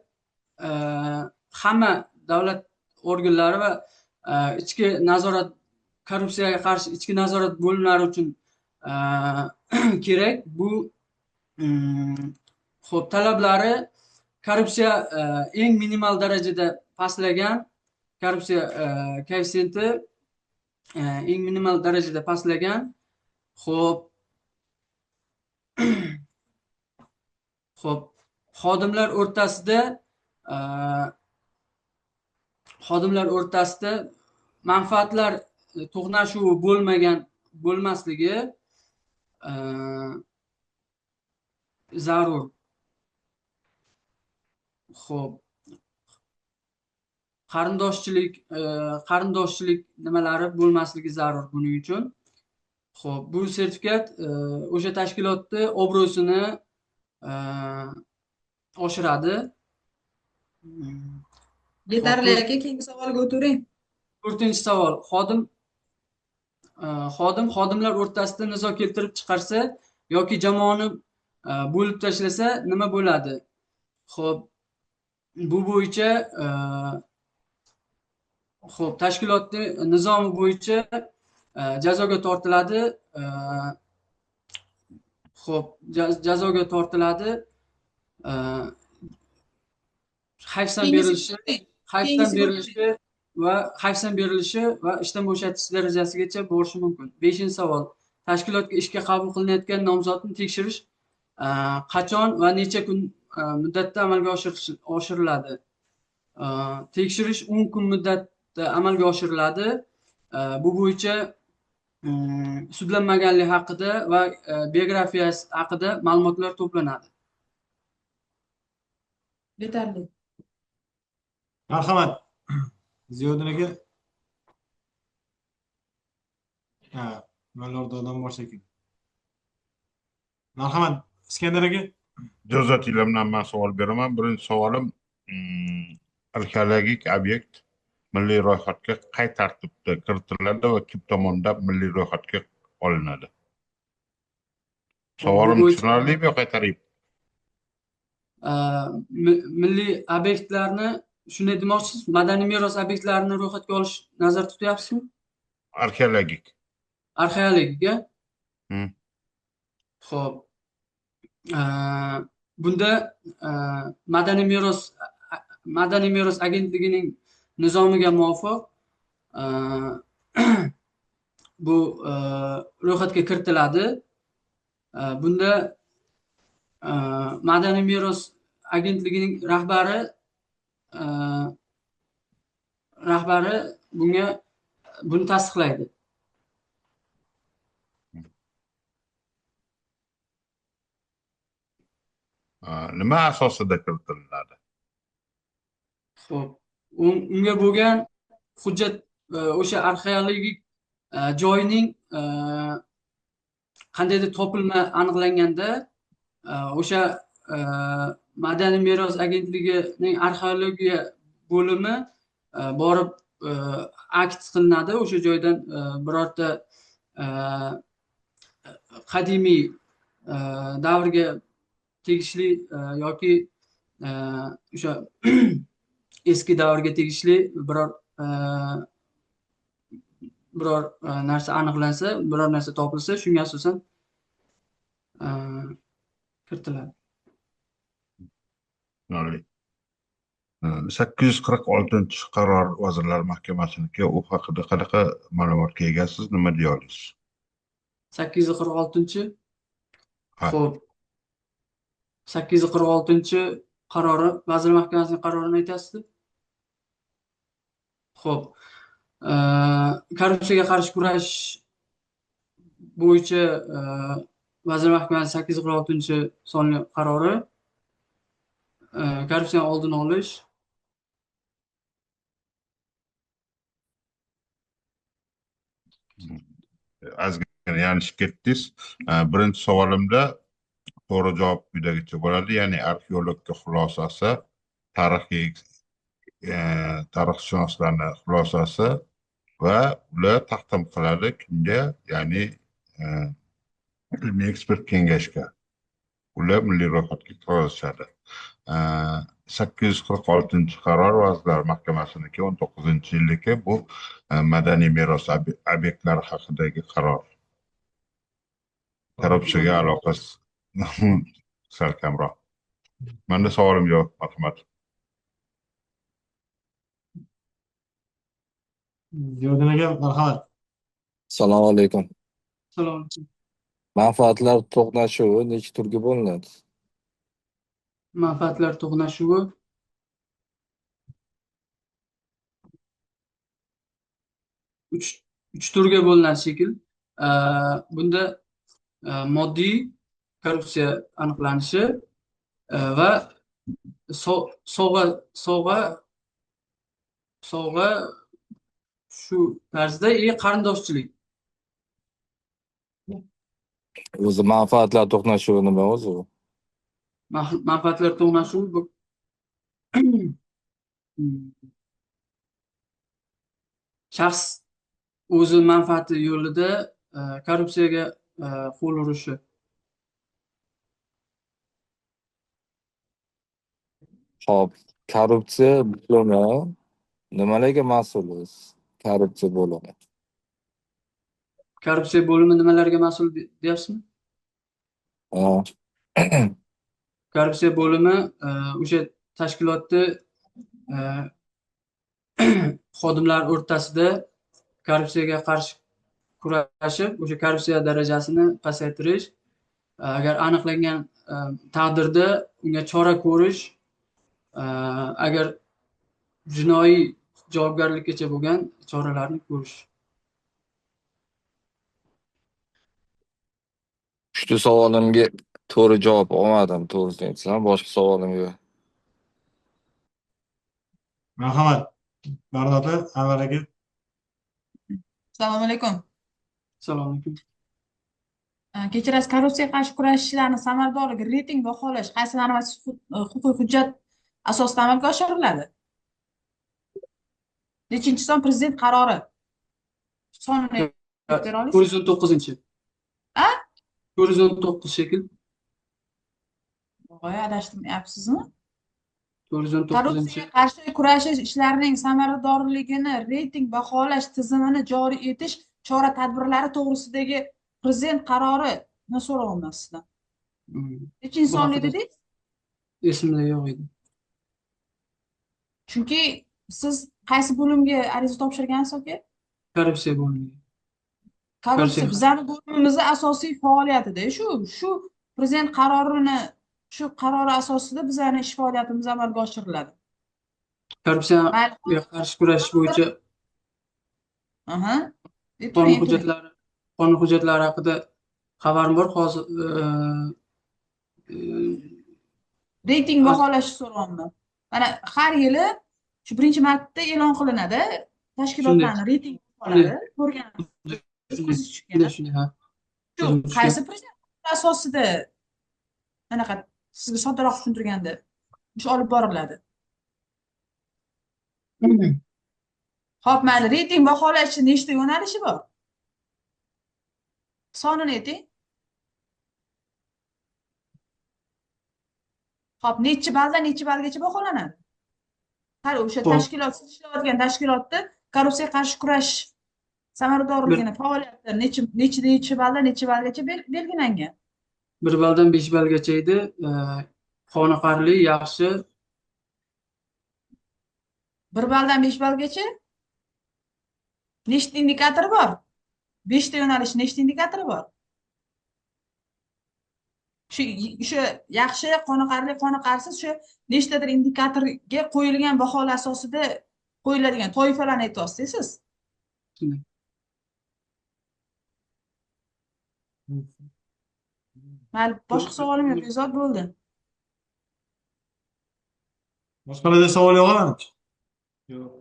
hamma davlat organlari va korrupsiyaga qarshi ichki nazorat bo'limlari uchun kerak. Bu xo'p, talablari korrupsiya eng minimal darajada pastlagan, korrupsiya koeffitsiyenti eng minimal darajada pastlagan. Xo'p, xodimlar o'rtasida manfaatlar to'qnashuvi bo'lmasligi zarur. Xo'p, qarindoshchilik nimalari bo'lmasligi zarur buning uchun. Xo'p, bu sertifikat o'sha tashkilotni obro'sini oshiradi. Yetarli aka, keyingi savolga o'tiring. 4-savol. Xodimlar o'rtasida nizo keltirib chiqarsa yoki jamoani bo'lib tashlasa nima bo'ladi? Xo'p, bu bo'yicha tashkilotni nizomi bo'yicha jazoga tortiladi. Jazoga tortiladi. Hayfsan berilishi va ishdan bo'shatish darajasigacha borishi mumkin. 5-savol. Tashkilotga ishga qabul qilinayotgan nomzodni tekshirish qachon va necha kun muddatda amalga oshiriladi? Tekshirish 10 kun muddatda amalga oshiriladi. Bu bo'yicha sudlanmaganlik haqida va biografiyasi haqida ma'lumotlar to'planadi. Yetarli. Marhamat. Ziyoddin aka. Ularda odam bor shekilli. Marhamat, Iskandar aka. Jo'zatinglardan men savol beraman. Birinchi savolim arxeologik obyekt milliy ro'yxatga qay tartibda kiritiladi va kim tomonidan milliy ro'yxatga olinadi? Savolim tushunarlimi yo qaytaraymi? Milliy obyektlarni shunday demoqchisiz, madaniy meros obyektlarini ro'yxatga olish nazarda tutyapsizmi? Arxeologik. Arxeologika? Xo'p. Bunda madaniy meros agentligining nizomiga muvofiq bu ro'yxatga kiritiladi. Bunda madaniy meros agentligining rahbari buni tasdiqlaydi. Nima asosida kiritiladi? Xo'p, unga bo'lgan hujjat o'sha arxeologik joyning qandaydir topilma aniqlanganda o'sha madaniy meros agentligining arxeologiya bo'limi borib akt qilinadi. O'sha joydan birorta qadimiy davrga tegishli yoki o'sha eski davrga tegishli biror narsa aniqlansa, biror narsa topilsa, shunga asosan kiritiladi. Tushunarli. 846 qaror Vazirlar Mahkamasiniki, u haqida qanaqa ma'lumotga egasiz, nima deya olasiz? 846 Ha. Xo'p. 846 qarori, Vazirlar Mahkamasining qarorini aytasizmi? Xo'p. Korrupsiyaga qarshi kurash bo'yicha Vazirlar Mahkamasi 846 sonli qarori korrupsiyani oldini olish, Ozgina yanlishib ketdingiz. Birinchi savolimda to'g'ri javob quyidagicha bo'ladi. Ya'ni arxeologga xulosasi, tarixshunoslarning xulosasi va ular taqdim qiladi kimga? Ya'ni ilmiy ekspert kengashga. Ular milliy ro'yxatga kirgizishadi. 846 qaror Vazirlar Mahkamasiniki 19-yildagi bu madaniy meros obyektlari haqidagi qaror. Korrupsiyaga aloqasi sal kamroq. Menda savolim yo'q, marhamat. Ziyodin aka, marhamat. Assalomu alaykum. salom. Manfaatlar to'qnashuvi necha turga bo'linadi? Manfaatlar to'qnashuvi uch turga bo'linadi shekil. Bunda moddiy korrupsiya aniqlanishi va sovg'a shu tarzda qarindoshchilik. O'zi manfaatlar to'qnashuvi nima o'zi? Manfaatlar to'qnashuvi bu shaxs o'zi manfaati yo'lida korrupsiyaga qo'l urishi. Xo'p, korrupsiya bo'limi nimalarga mas'ul o'zi? Korrupsiya bo'limi. Korrupsiya bo'limi nimalarga mas'ul deyapsizmi? Korrupsiya bo'limi o'sha tashkilotni xodimlar o'rtasida korrupsiyaga qarshi kurashib, o'sha korrupsiya darajasini pasaytirish, agar aniqlangan taqdirda unga chora ko'rish, agar jinoiy javobgarlikkacha bo'lgan choralarni ko'rish. Uchta savolimga to'g'ri javob olmadim, to'g'risini aytsam, boshqa savolim yo'q. Marhamat. Barnota, Anvar aka. Assalomu alaykum. Assalomu alaykum. Kechirasiz, korrupsiyaga qarshi kurash ishlarining samaradorligi reyting baholash qaysi normativ huquqiy hujjat asosida amalga oshiriladi? Nechinchi son prezident qarori? Sonini bera olasiz? 419. A? 419 shekil. G'oya adashtirmayapsizmi? 419. Korrupsiyaga qarshi kurashish ishlarining samaradorligini reyting baholash tizimini joriy etish chora-tadbirlari to'g'risidagi prezident qarorini so'rayapman sizdan. Nechinchi sonli dedingiz? Esimda yo'q edi. Chunki siz qaysi bo'limga ariza topshirgansiz aka? Korrupsiya bo'lmaydi. Korrupsiya bizning bo'limimizning asosiy faoliyatida shu prezident qarorini shu qarori asosida bizning ish faoliyatimiz amalga oshiriladi. Korrupsiyaga qarshi kurashish bo'yicha qonun hujjatlari haqida xabarim bor. Hozir reyting baholashni so'rayapman. Mana har yili shu birinchi marta e'lon qilinadi. Tashkilotlarning reyting baholari ko'rgan. Shu qaysi prezident asosida anaqa sizga soddaroq tushuntirganda ish olib boriladi. Xo'p, mayli, reyting baholashni nechta yo'nalishi bor? Sonini ayting. Xo'p, nechi balldan nechi ballgacha baholanadi? Qani o'sha tashkilot, siz ishlayotgan tashkilotda korrupsiyaga qarshi kurash samaradorligini, faoliyati nechi balldan nechi ballgacha belgilangan? 1 balldan 5 ballgacha edi. Qoniqarli, yaxshi. 1 balldan 5 ballgacha nechta indikatori bor? 5 ta yo'nalish nechta indikatori bor? Shu yaxshi, qoniqarli, qoniqarsiz shu nechtadir indikatorga qo'yilgan baholar asosida qo'yiladigan toifalarni aytyapsiz siz. Mayli, boshqa savolim yo'q, Bezod bo'ldi. Boshqalarda savol yo'q manimcha. Yo'q.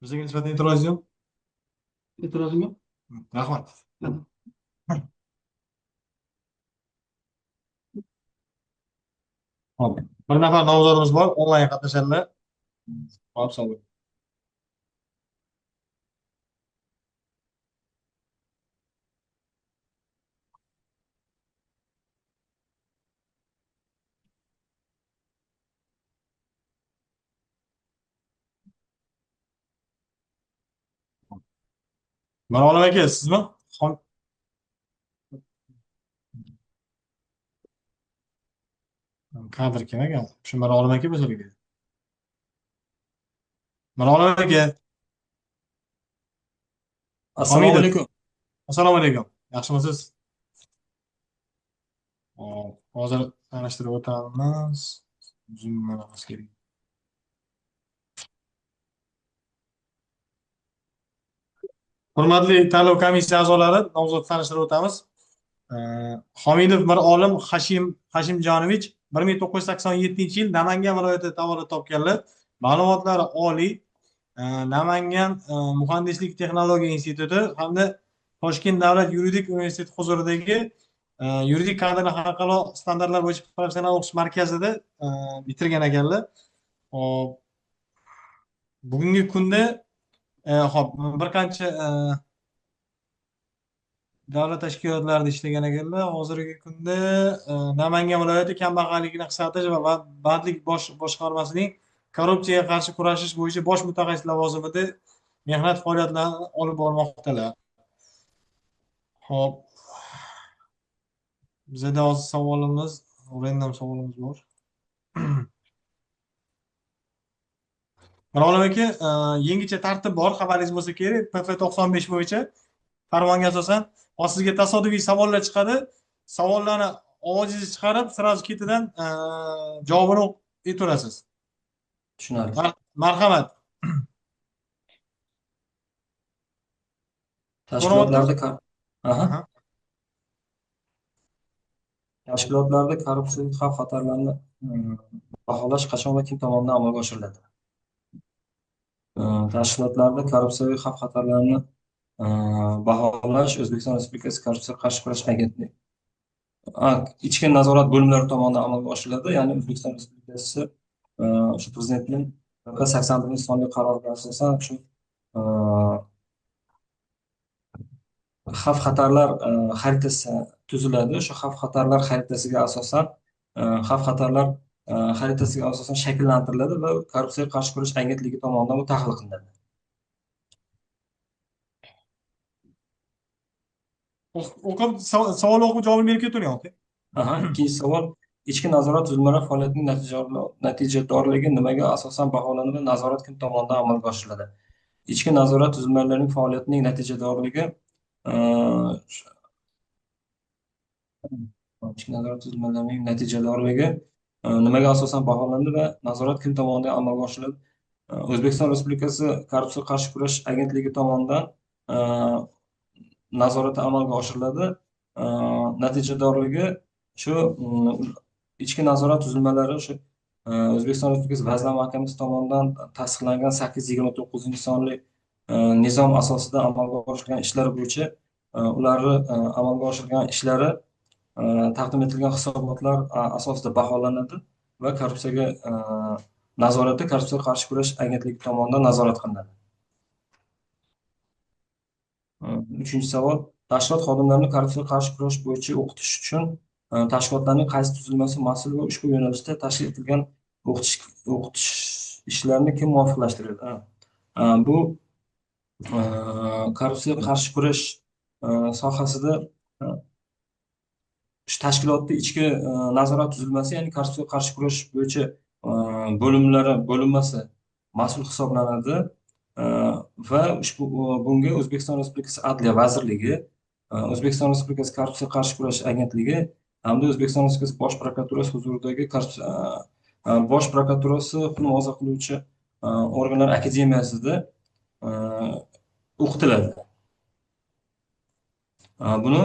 Bizga nisbatan e'tiroz yo'q. E'tirozim yo'q. Rahmat. Hop, bir nafar nomzodimiz bor, onlayn qatnashadilar. Hop, sog' bo'ling. Mirolim aka, sizmi? Kadr kim ekan? Shu Mirolim aka bo'lsa kerak. Mirolim aka. Assalomu alaykum. Assalomu alaykum. Yaxshimisiz? Hop, hozir tanishtirib o'tamiz. Zoom qilamiz kerak. Hurmatli tanlov komissiya a'zolari, nomzod tanishtirib o'tamiz. Homidov Mirolim Hashimjonovich 1987-yil Namangan viloyatida tavallud topganlar. Ma'lumotlari oliy. Namangan muhandislik texnologiya instituti hamda Toshkent davlat yuridik universiteti huzuridagi yuridik kadrlar xalqaro standartlar bo'yicha professional o'qish markazida bitirgan ekanlar. Hop, bugungi kunda hop, bir qancha davlat tashkilotlarida ishlagan ekanlar. Hozirgi kunda Namangan viloyati kambag'allikni qisqartirish va bandlik boshqarmasining korrupsiyaga qarshi kurashish bo'yicha bosh mutaxassis lavozimida mehnat faoliyatlarini olib bormoqdalar. Hop. Bizda hozir savolimiz, random savolimiz bor. Mirolim aka, yangicha tartib bor, xabaringiz bo'lsa kerak. PF95 bo'yicha farmonga asosan sizga tasodifiy savollar chiqadi. Savollarni ovozingizni chiqarib, sразу ketidan javobini aytaverasiz. Tushunarli. Marhamat. Tashkilotlarda korrupsiyaviy xavf-xatarlarni baholash qachon va kim tomonidan amalga oshiriladi? Tashkilotlarda korrupsiyaviy xavf-xatarlarni baholash O'zbekiston Respublikasi Korrupsiyaga qarshi kurash agentligi ichki nazorat bo'limlari tomonidan amalga oshiriladi. Ya'ni O'zbekiston Respublikasi shu prezidentning 81-sonli qaroriga asosan shu xavf-xatarlar xaritasi tuziladi. Shu xavf-xatarlar xaritasiga asosan shakllantiriladi va korrupsiyaga qarshi kurash agentligi tomonidan u tahlil qilinadi. O'qib savol o'qib javobini berib ketavering. Ikkinchi savol, ichki nazorat tuzilmalari faoliyatining natijadorligi nimaga asosan baholanadi? Nazorat kim tomonidan amalga oshiriladi? Ichki nazorat tuzilmalarining faoliyatining natijadorligi nimaga asosan baholanadi va nazorat kim tomonidan amalga oshiriladi? O'zbekiston Respublikasi Korrupsiyaga qarshi kurash agentligi tomonidan nazorati amalga oshiriladi. Natijadorligi shu ichki nazorat tuzilmalari shu O'zbekiston Respublikasi Vazirlar Mahkamasi tomonidan tasdiqlangan 829-sonli nizom asosida amalga oshirilgan ishlar bo'yicha ularni amalga oshirgan ishlari taqdim etilgan hisobotlar asosida baholanadi va korrupsiyaga nazorati korrupsiyaga qarshi kurash agentligi tomonidan nazorat qilinadi. Uchinchi savol. Tashkilot xodimlarini korrupsiyaga qarshi kurash bo'yicha o'qitish uchun tashkilotlarning qaysi tuzilmasi mas'ul va ushbu yo'nalishda tashkil etilgan o'qitish ishlarini kim muvofiqlashtiradi? Bu korrupsiyaga qarshi kurash sohasida shu tashkilotni ichki nazorat tuzilmasi, ya'ni korrupsiyaga qarshi kurash bo'yicha bo'linmasi mas'ul hisoblanadi va bunga O'zbekiston Respublikasi Adliya vazirligi, O'zbekiston Respublikasi korrupsiyaga qarshi kurash agentligi hamda O'zbekiston Respublikasi Bosh prokuraturasi huzuridagi Bosh prokuraturasi huquqni muhofaza qiluvchi organlar akademiyasida o'qitiladi. Buni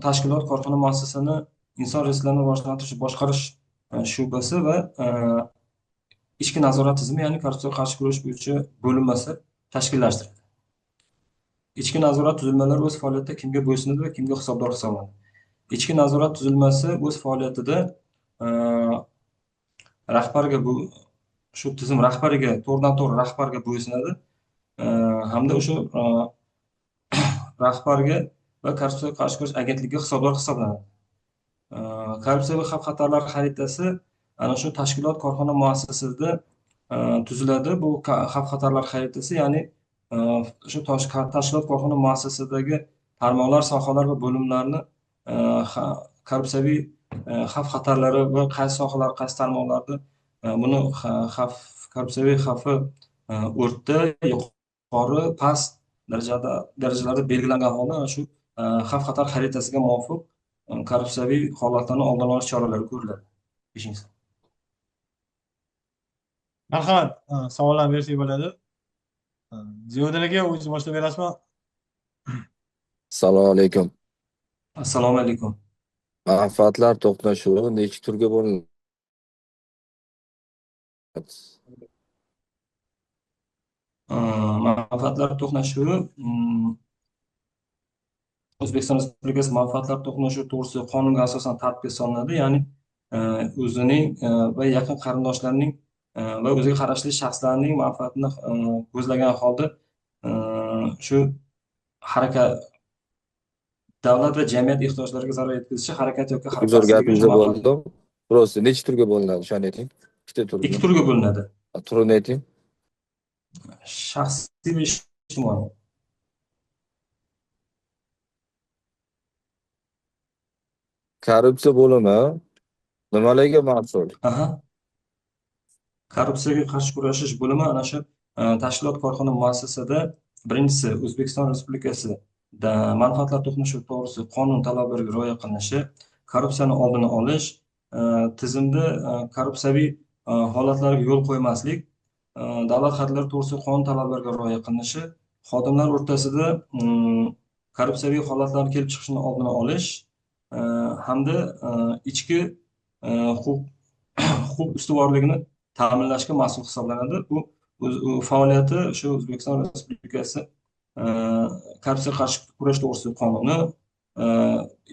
tashkilot, korxona, muassasani inson resurslarini rivojlantirish boshqarish shubasi va ichki nazorat tizimi, ya'ni korrupsiyaga qarshi kurash bo'yicha bo'linmasi tashkillashtiradi. Ichki nazorat tuzilmalari o'z faoliyatida kimga bo'ysunadi va kimga hisobdor hisoblanadi? Ichki nazorat tuzilmasi o'z faoliyatida rahbarga shu tizim rahbariga to'g'ridan-to'g'ri rahbarga bo'ysunadi hamda o'sha rahbarga va korrupsiyaga qarshi kurash agentligiga hisobdor hisoblanadi. Korrupsiyaviy xavf-xatarlar xaritasi ana shu tashkilot, korxona, muassasasida tuziladi. Bu xavf-xatarlar xaritasi, ya'ni shu tashkilot, korxona, muassasasidagi tarmoqlar, sohalar va bo'limlarni korrupsiyaviy xavf-xatarlari va qaysi sohalar, qaysi tarmoqlarda buni korrupsiyaviy xavfi o'rta, yuqori, past darajalarda belgilangan holda shu xavf-xatar xaritasiga muvofiq korrupsiyaviy holatlarni oldini olish choralari ko'riladi. 5-chi. Marhamat, savollar bersak bo'ladi. Ziyoddin aka, o'zingiz boshlab berasizmi? Assalomu alaykum. Assalomu alaykum. Manfaatlar to'qnashuvi necha turga bo'linadi? Manfaatlar to'qnashuvi O'zbekiston Respublikasi manfaatlar to'qnashuvi to'g'risidagi qonunga asosan tartibga solinadi, ya'ni o'zining va yaqin qarindoshlarining va o'ziga qarashli shaxslarning manfaatini ko'zlagan holda shu harakat davlat va jamiyat ehtiyojlariga zarar yetkazishi harakat yoki Gapingizni bo'ldim. Prosta necha turga bo'linadi? O'shani ayting. Ikkita turga. 2 turga bo'linadi. Turini ayting. Shaxsiy va ijtimoiy. Korrupsiya bo'limi nimalarga mas'ul? Korrupsiyaga qarshi kurashish bo'limi ana shu tashkilot, korxona, muassasada birinchisi O'zbekiston Respublikasi manfaatlar to'qnashuvi to'g'risida qonun talablariga rioya qilinishi, korrupsiyani oldini olish, tizimda korrupsiyaviy holatlarga yo'l qo'ymaslik, davlat xaridlari to'g'risida qonun talablariga rioya qilinishi, xodimlar o'rtasida korrupsiyaviy holatlar kelib chiqishini oldini olish hamda ichki huquq ustuvorligini ta'minlashga mas'ul hisoblanadi. Bu faoliyati shu O'zbekiston Respublikasi korrupsiyaga qarshi kurash to'g'risidagi qonuni,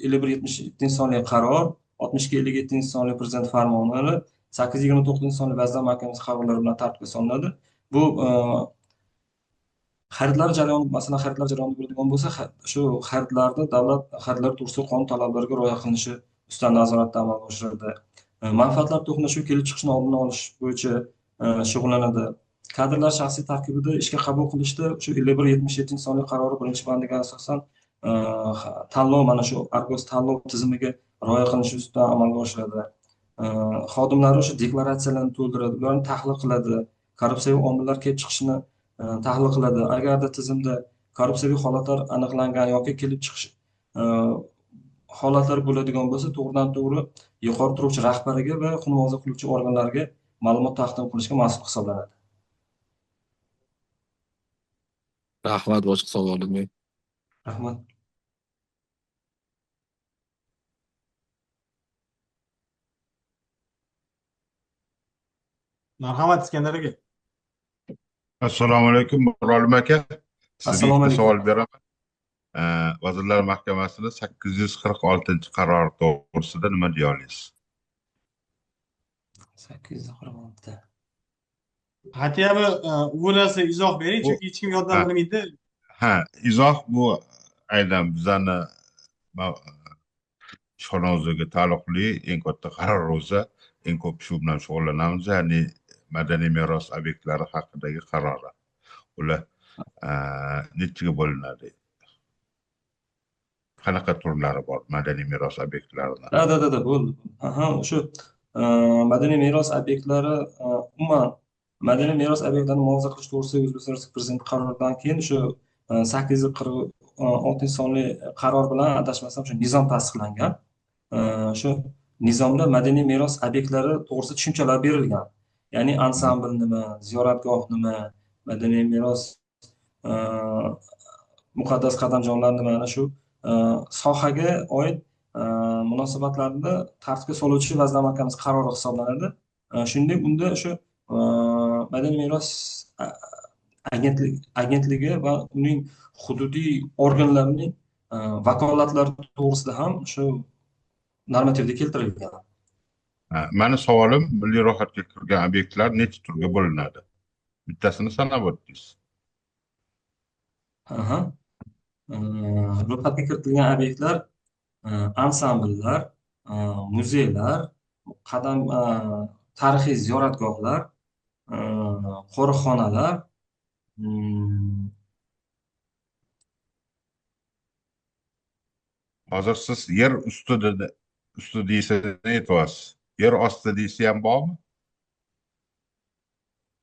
51-77 sonli qaror, 62-57 sonli prezident farmonlari, 829 sonli Vazirlar Mahkamasi qarorlari bilan tartibga solinadi. Bu xaridlar jarayoni, masalan, xaridlar jarayoni bo'ladigan bo'lsa, shu xaridlarda davlat xaridlari to'g'risidagi qonun talablariga rioya qilinishi ustidan nazoratda amalga oshiriladi. Manfaatlar to'qnashuvi kelib chiqishini oldini olish bo'yicha shug'ullanadi. Kadrlar shaxsiy tarkibida ishga qabul qilishda shu 51-77 sonli qarori birinchi bandiga asosan tanlov, mana shu Argos tanlov tizimiga rioya qilinishi ustidan amalga oshiradi. Xodimlar o'sha deklaratsiyalarni to'ldiradi, ularni tahlil qiladi, korrupsiyaviy omillar kelib chiqishini tahlil qiladi. Agarda tizimda korrupsiyaviy holatlar aniqlangan yoki kelib chiqish holatlar bo'ladigan bo'lsa, to'g'ridan-to'g'ri yuqori turuvchi rahbariga va huquqni muhofaza qiluvchi organlarga ma'lumot taqdim qilishga mas'ul hisoblanadi. Rahmat, boshqa savolim yo'q. Rahmat. Marhamat, Iskandar aka. Assalomu alaykum, Mirolim aka. Sizga Assalomu ikkita alaykum. savol beraman. Vazirlar Mahkamasining 846-qarori to'g'risida nima deya olasiz? 846. Hatiyami bu narsa izoh bering, Bu chunki hech kim yoddan ha, bilmaydi. ha, izoh bu aynan bizani ma- ishxona o'ziga taalluqli eng katta qaror o'zi, eng ko'p shu bilan shug'ullanamiz, ya'ni madaniy meros obyektlari haqidagi qarorlar. Ular nechaga bo'linadi? Qanaqa turlari bor madaniy meros obyektlarini? Da, bo'ldi. Aha, o'sha madaniy meros obyektlari umuman madaniy meros obyektlarini muhofaza qilish to'g'risidagi O'zbekiston Respublikasi Prezidenti qaroridan keyin o'sha 846 sonli qaror bilan adashmasam shu nizom tasdiqlangan. Shu nizomda madaniy meros obyektlari to'g'risida tushunchalar berilgan. Ya'ni ansambl nima, ziyoratgoh nima, madaniy meros muqaddas qadamjonlar nima, ana shu sohaga oid munosabatlarni tartibga soluvchi Vazirlar Mahkamasi qarori hisoblanadi. Shuningdek, unda o'sha madaniy meros agentligi va uning hududiy organlarining vakolatlari to'g'risida ham shu normativda keltirilgan. Mani savolim, milliy ro'yxatga kirgan obyektlar necha turga bo'linadi? Bittasini sanab o'tdingiz. Ro'yxatga kiritilgan obyektlar ansambllar, muzeylar, tarixiy ziyoratgohlar, qo'riqxonalar, Hozir siz yer ustida deysiz, aytyapsiz. Yer osti deysi ham bormi?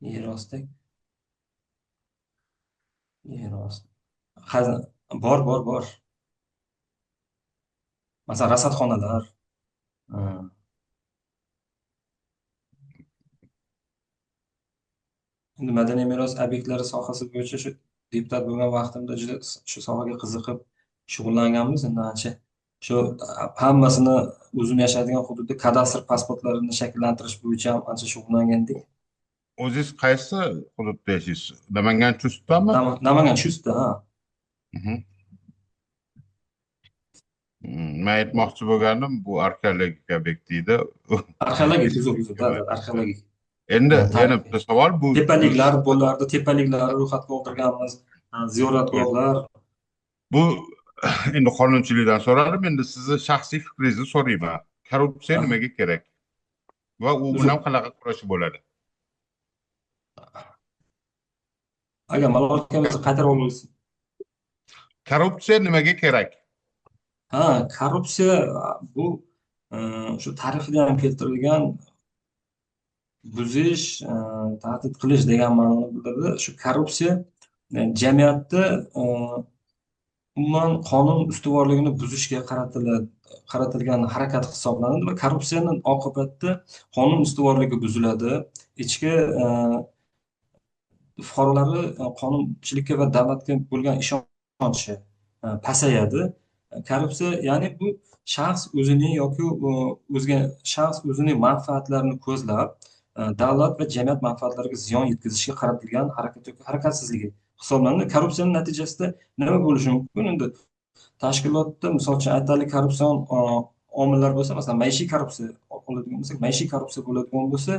yer osti. Bor. Masalan, rasadxonalar. Endi madaniy meros obyektlari sohasi bo'yicha shu deputat bo'lgan vaqtimda juda shu sohaga qiziqib shug'ullanganmiz. Endi ancha shu hammasini o'zim yashaydigan hududda kadastr pasportlarini shakllantirish bo'yicha ham ancha shug'ullangandik. O'zingiz qaysi hududda yashaysiz? Namangan Chustdami? Namangan Chustda, ha. Men aytmoqchi bo'lganim, bu arxeologik obyekt edi. Arxeologik, arxeologik. Endi yana bitta savol, bu tepaliklar bo'lardi, tepaliklarni ro'yxatga oldirganmiz, ziyoratgohlar. Bu endi qonunchilikdan so'radim, endi sizni shaxsiy fikringizni so'rayman. Korrupsiya nimaga kerak? Va u bilan qanaqa kurashib bo'ladi? Agar malolkamizni qaytarib olasiz. Korrupsiya nimaga kerak? Korrupsiya bu shu tarixda ham keltirilgan buzish, tahdid qilish degan ma'noni bildiradi. Shu korrupsiya jamiyatda umuman qonun ustuvorligini buzishga qaratilgan harakat hisoblanadi va korrupsiyani oqibatida qonun ustuvorligi buziladi. Ichki fuqarolari qonunchilikka va davlatga bo'lgan ishonchi pasayadi. Korrupsiya ya'ni bu shaxs o'zining yoki o'zga shaxs o'zining manfaatlarini ko'zlab davlat va jamiyat manfaatlariga ziyon yetkazishga qaratilgan harakatsizligi hisoblanadi. Korrupsiyaning natijasida nima bo'lishi mumkin? Endi tashkilotda misol uchun aytaylik korrupsion omillar bo'lsa, masalan maishiy korrupsiya oladigan bo'lsak, maishiy korrupsiya bo'ladigan bo'lsa,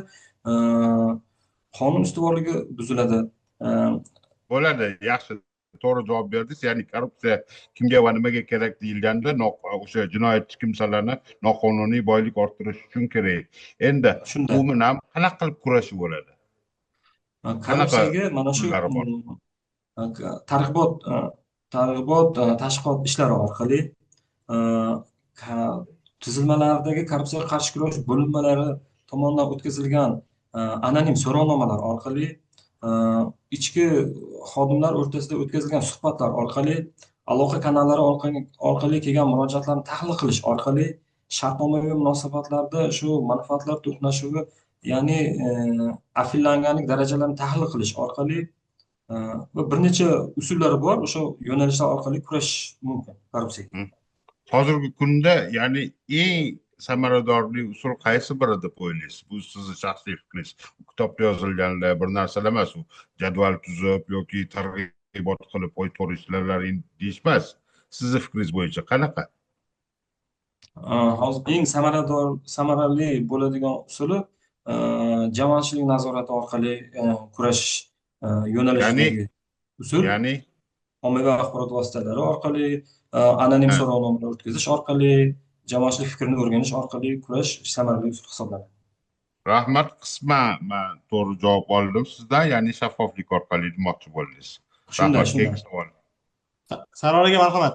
qonun ustuvorligi buziladi. Bo'ladi, yaxshi, to'g'ri javob berdingiz. Ya'ni korrupsiya kimga va nimaga kerak deyilganda, o'sha jinoyatchi kimsalarni noqonuniy boylik orttirish uchun kerak. Endi u bilan qanaqa qilib kurashib bo'ladi? Korrupsiyaga mana shu targ'ibot, tashviqot ishlari orqali tuzilmalardagi korrupsiyaga qarshi kurash bo'linmalari tomonidan o'tkazilgan anonim so'rovnomalar orqali, ichki xodimlar o'rtasida o'tkazilgan suhbatlar orqali, aloqa kanallari orqali kelgan murojaatlarni tahlil qilish orqali, shartnomaviy munosabatlarda shu manfaatlar to'qnashuvi, ya'ni afillanganlik darajalarini tahlil qilish orqali va bir necha usullari bor. O'sha yo'nalishlar orqali kurash mumkin korrupsiyaga. Hozirgi kunda ya'ni eng samaradorli usul qaysi biri deb o'ylaysiz? Bu sizni shaxsiy fikringiz. Kitobda yozilganlar bir narsalar emas, u jadval tuzib yoki targ'ibot qilib qo'yib deyishmas. Sizni fikringiz bo'yicha qanaqa? Hozir eng samarali bo'ladigan usuli jamoatchilik nazorati orqali kurashish ya'ni yo'nalishidagi usul, ya'ni ommaviy axborot vositalari orqali, anonim ha, so'rovnomalar o'tkazish orqali, jamoatchilik fikrini o'rganish orqali kurash samarali usul hisoblanadi. rahmat, qisman man to'g'ri javob oldim sizdan, ya'ni shaffoflik orqali demoqchi bo'ldingiz. Shunday, Rahmat. shunday. Keyingi savol. Sarvar aka marhamat.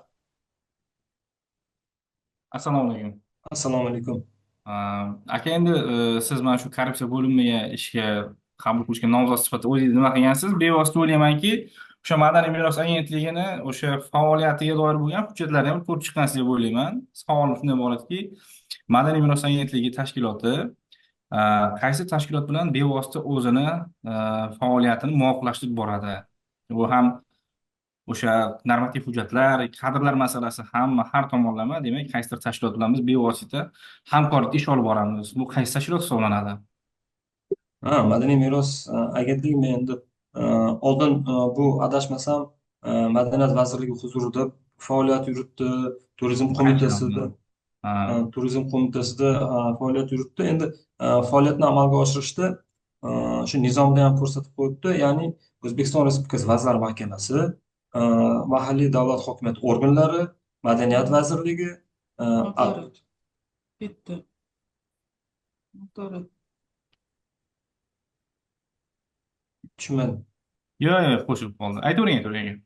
Assalomu alaykum. Assalomu alaykum. Aka, endi siz mana shu korrupsiya bo'limiga ishga qabul qilishga nomzod sifatida o'zingiz nima qilgansiz? Bevosita o'ylaymanki, o'sha Madaniy meros agentligini o'sha faoliyatiga doir bo'lgan hujjatlarni ham ko'rib chiqqansiz deb o'ylayman. Savolim shundan iboratki, Madaniy meros agentligi tashkiloti qaysi tashkilot bilan bevosita o'zini faoliyatini muvofiqlashtirib boradi? Bu ham o'sha normativ hujjatlar, kadrlar masalasi hamma har tomonlama, demak, qaysidir tashkilot bilan biz bevosita hamkorlikda ish olib boramiz. Bu qaysi tashkilot hisoblanadi? Madaniy meros agentligi, men endi oldin bu adashmasam Madaniyat vazirligi huzurida faoliyat yuritdi, turizm qo'mitasida faoliyat yuritdi. Endi faoliyatni amalga oshirishda shu nizomda ham ko'rsatib qo'yibdi, ya'ni O'zbekiston Respublikasi Vazirlar Mahkamasi, mahalliy davlat hokimiyati organlari, Madaniyat vazirligi, Noto'g'ri. Bitta. Noto'g'ri. tushunmadim. Yo'q, qo'shib qoldi. Aytavering.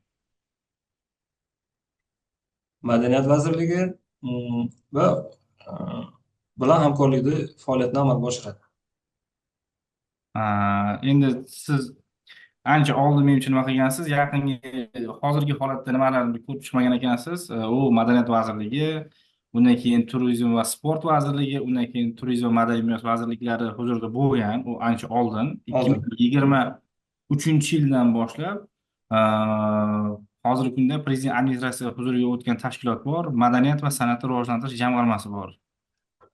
Madaniyat vazirligi va bilan hamkorlikda faoliyatni amalga oshiradi. Endi siz ancha oldin men uchun nima qilgansiz? Yaqingi hozirgi holatda nimalarni ko'rib chiqmagan ekansiz. U Madaniyat vazirligi, undan keyin Turizm va sport vazirligi, undan keyin Turizm va madaniy meros vazirliklari huzurida bo'lgan. U ancha oldin, 2023-yildan boshlab hozirgi kunda prezident administratsiyasi huzuriga o'tgan tashkilot bor, Madaniyat va san'atni rivojlantirish jamg'armasi bor.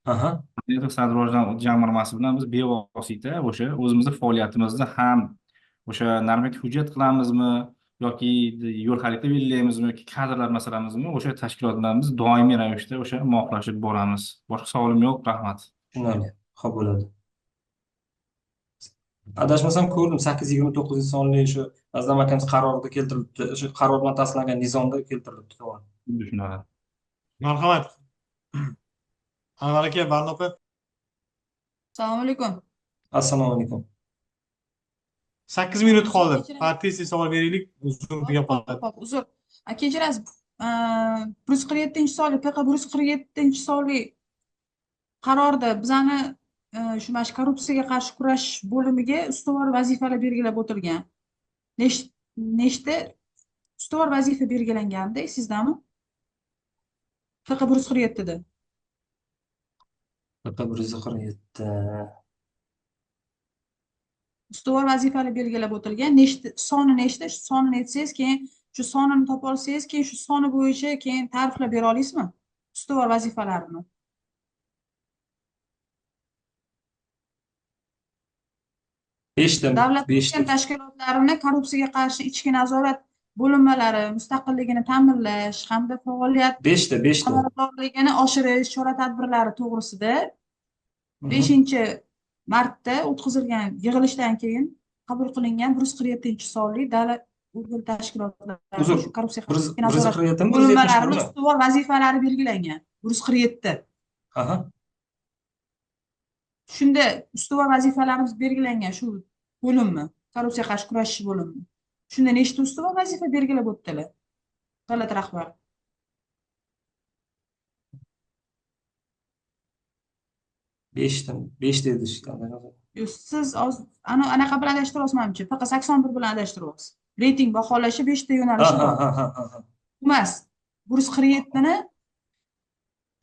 Madaniyat va san'at rivojlantirish jamg'armasi bilan biz bevosita o'sha o'zimizni faoliyatimizni ham o'sha normativ hujjat qilamizmi yoki yo'l xarita belgilaymizmi yoki kadrlar masalamizmi, o'sha tashkilot bilan biz doimiy ravishda o'sha muvofiqlashib boramiz. Boshqa savolim yo'q, rahmat. Tushunarli. Xo'p, bo'ladi. Adashmasam ko'rdim, 829 sonli shu Vazirlar Mahkamasi qarorida keltirilibdi. Shu qaror bilan tasdiqlangan nizomda keltirilibdi, to'g'ri. Tushunadi. Marhamat. Anvar aka, Barnopa. Assalomu alaykum. Assalomu alaykum. 8 minut qoldi. Tez savol beraylik, uzun gap qoladi. Hop, uzr. Kechirasiz. 147-sonli PQ 147-sonli qarorda bizani shu mana shu korrupsiyaga qarshi kurash bo'limiga ustuvor vazifalar belgilab o'tilgan. Nechta ustuvor vazifa belgilanganda sizdami? PQ 147 da. PQ 147. Ustuvor vazifalar belgilab o'tilgan. Nechta shu sonini aytsangiz, keyin shu sonini topa olsangiz, keyin shu soni bo'yicha keyin ta'riflab bera olasizmi? Ustuvor vazifalarni. Davlat tashkilotlarini korrupsiyaga qarshi ichki nazorat bo'linmalari mustaqilligini ta'minlash hamda faoliyat 5 ta. samaradorligini oshirish chora-tadbirlari to'g'risida 5-martda o'tkazilgan yig'ilishdan keyin qabul qilingan 147-sonli davlat organ tashkilotlari korrupsiyaga qarshi nazorat bo'linmalarining ustuvor vazifalari belgilangan 147. Shunda ustuvor vazifalarimiz belgilangan shu bo'limmi? Korrupsiyaga qarshi kurashish bo'limi. Shunda nechta ustuvor vazifa belgilab o'tdilar? Davlat rahbari. 5 dedi. Yo'q, siz anaqa bilan adashtiryapsizmanchi? Faqat 81 bilan adashtiryapsiz. Reyting baholashi 5 ta yo'nalishi bor. Emas, 147 ni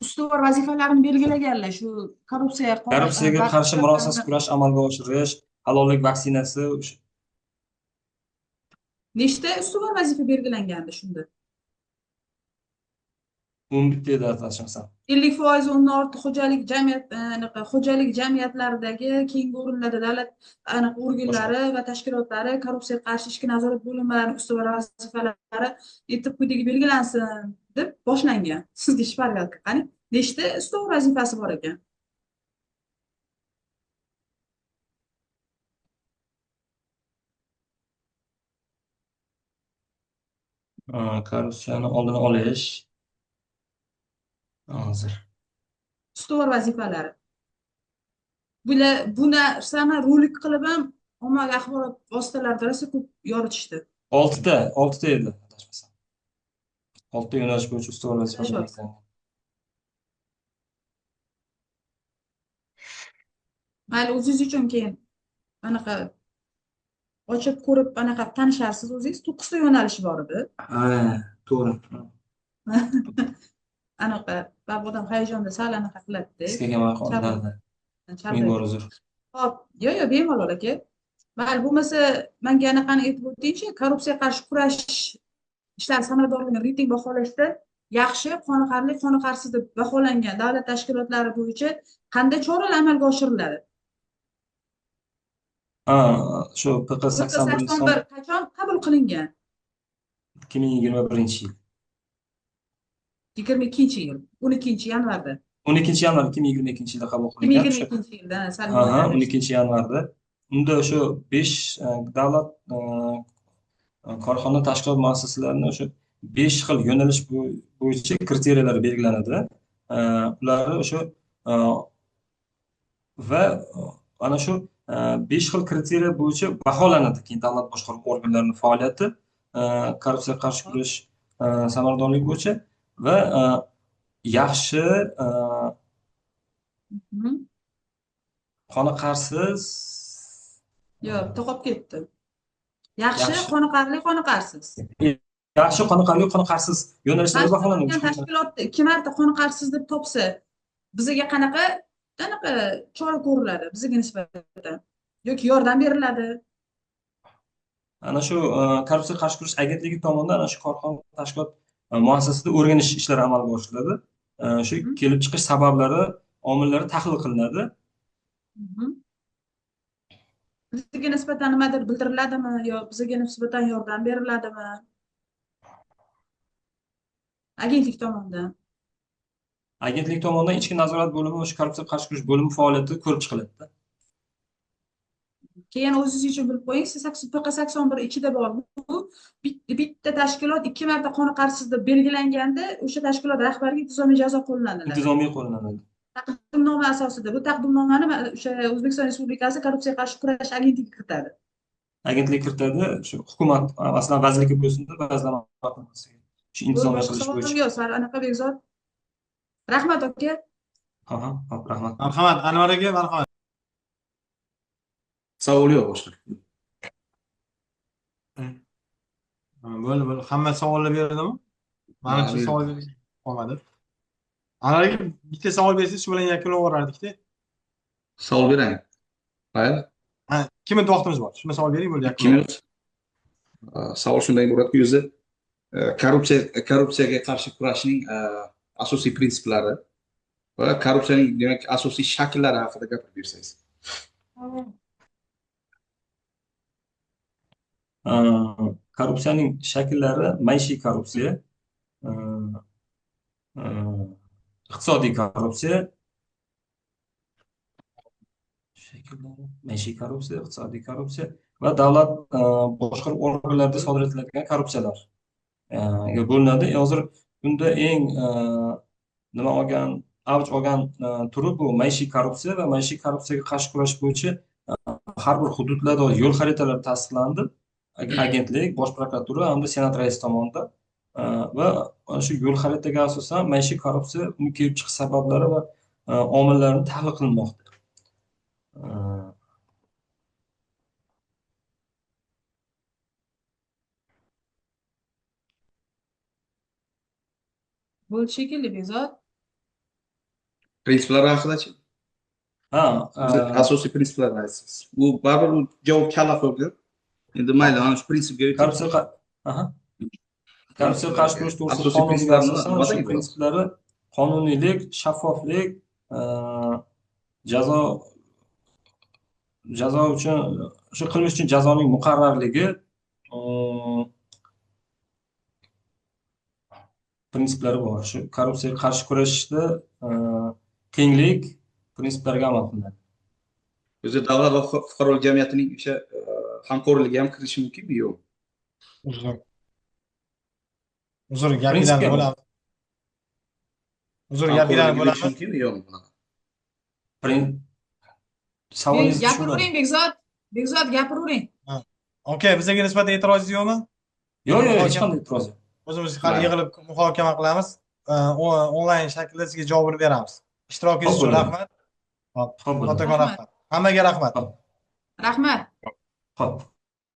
ustuvor vazifalarini belgilaganlar shu korrupsiyaga qarshi murosasiz kurash amalga oshirish, halollik vaksinasi. Nechta ustuvor vazifa belgilangandi shunda? 11 edi adashmasam. 50% undan ortiq xo'jalik jamiyatlaridagi keyingi o'rinlarda davlat organlari va tashkilotlari korrupsiyaga qarshi ichki nazorat bo'linmalarining ustuvor vazifalari etib quyidagi belgilansin deb boshlangan. Sizga shpargalka qani? Nechta ustuvor vazifasi bor ekan? Korrupsiyani oldini olish. Hozir. Ustuvor vazifalari. Bu narsani rolik qilib ham ommaviy axborot vositalarida rosa ko'p yoritishdi. 6ta edi adashmasam. 6ta yo'nalish bo'yicha ustuvor vazifalar belgilangan. Mayli, o'zingiz uchun keyin anaqa ochib ko'rib anaqa tanisharsiz o'zingiz. 9 ta yo'nalishi bor edi. To'g'ri. Anaqa ba'zi odam hayajonda sal anaqa qiladi-da. Sizga ma'qul. Ming bor uzr. Hop, yo'q, bemalol aka. Mayli, bo'lmasa menga anaqani aytib o'tingchi, korrupsiyaga qarshi kurash ishlari samaradorligini reyting baholashda yaxshi, qoniqarli, qoniqarsiz deb baholangan davlat tashkilotlari bo'yicha qanday choralar amalga oshiriladi? Shu PQ81 son qachon qabul qilingan? 2021-yil. 22-yil, 12-yanvarda. 12-yanvar 2022-yilda qabul qilingan. 2022-yilda, sal 12-yanvarda. Unda o'sha 5 davlat korxona tashkilot muassasalarini o'sha 5 xil yo'nalish bo'yicha kriteriyalar belgilanadi. Ularni o'sha va ana shu 5 xil kriteriya bo'yicha baholanadi keyin davlat boshqaruv organlarining faoliyati korrupsiyaga qarshi kurash samaradorligi bo'yicha va yaxshi, qoniqarsiz. Yo'q, to'qib ketdi. Yaxshi, qoniqarli, qoniqarsiz. Yaxshi, qoniqarli, qoniqarsiz yo'nalishlar baholanadi. Tashkilotda 2 marta qoniqarsiz deb topsa, bizga qanaqa chora ko'riladi bizga nisbatan? Yoki yordam beriladi? Ana shu korrupsiyaga qarshi kurash agentligi tomonidan ana shu korxona tashkilot muassasasida o'rganish ishlari amalga oshiriladi. Shu kelib chiqish sabablari, omillari tahlil qilinadi. Bizga nisbatan nimadir bildiriladimi yo bizga nisbatan yordam beriladimi? Agentlik tomonidan. Agentlik tomonidan ichki nazorat bo'limi o'sha korrupsiyaga qarshi kurash bo'limi faoliyati ko'rib chiqiladi. Keyin o'zingiz uchun bilib qo'ying, PQ81 ichida bor. Bu bitta tashkilot 2 marta qoniqarsiz deb belgilanganda, o'sha tashkilot rahbariga intizomiy jazo qo'llanadi. Intizomiy qo'llanadi. Taqdimnoma asosida. Bu taqdimnomani o'sha O'zbekiston Respublikasi korrupsiyaga qarshi kurash agentligi kiritadi. Agentlik kiritadi, shu hukumat masalan vazirligi bo'lsin-da, vazirlar mahkamasiga. Shu intizomiy qilish bo'yicha. Yo'q, sal anaqa Bekzod. Rahmat aka. Rahmat. Marhamat, Anvar aka, marhamat. Savol yo'q boshqa. Bo'ldi. Hamma savollar berildi-mi? Menimcha savol qolmadi. Anvar aka, bitta savol bersangiz, shu bilan yakunlab yuborardik-da. Savol berang. Mayli. 2 minut vaqtimiz bor. Shunday savol bering, bo'ldi, 2 minut. Savol shunday iboratki, o'zi korrupsiyaga qarshi kurashning asosiy prinsiplari va korrupsiyaning demak asosiy shakllari haqida gapirib bersangiz. Korrupsiyaning shakllari maishiy korrupsiya, iqtisodiy korrupsiya, maishiy korrupsiya, iqtisodiy korrupsiya va davlat boshqaruv organlarida sodir etiladigan korrupsiyalar bo'linadi. Hozir bunda eng avj olgan turi bu maishiy korrupsiya va maishiy korrupsiyaga qarshi kurash bo'yicha har bir hududlarda yo'l xaritalari tasdiqlandi. Agentlik, Bosh prokuratura hamda Senat raisi tomonidan va ana shu yo'l xaritaga asosan maishiy korrupsiya, uni kelib chiqish sabablari va omillarini tahlil qilinmoqda. Bo'ldi shekilli Bekzod. Prinsiplari haqida-chi? Asosiy prinsiplarni aytsangiz. Bu baribir javob kala qo'ydi. Endi mayli, ana shu prinsipga korrupsiyaga qarshi kurash to'g'risida qonunga asosan shu prinsiplari qonuniylik, shaffoflik, jazo uchun shu qilmish uchun jazoning muqarrarligi prinsiplari bor. Shu korrupsiyaga qarshi kurashishda tenglik prinsiplariga amal qilinadi. O'zi davlat va fuqarolik jamiyatining o'sha hamkorligi ham kirishi mumkinmi, yo'q? Uzr, gapinglarni Prinsipga bo'lamiz. Uzr, Qamqorlik gapinglarni berish bo'lamiz. mumkinmi yo'qmi bunaqa? Savolingizni tushundim. Gapiravering, Bekzod. Bekzod, gapiravering. Okey, bizga nisbatan e'tirozingiz yo'qmi? Yo'q, hech qanday e'tiroz yo'q. O'zimiz hali yig'ilib muhokama qilamiz. Onlayn shaklda sizga javobini beramiz. Ishtirokingiz uchun Xo'p, rahmat. Xo'p, bo'ldi. Kattakon rahmat. Hammaga rahmat. Rahmat. Xo'p.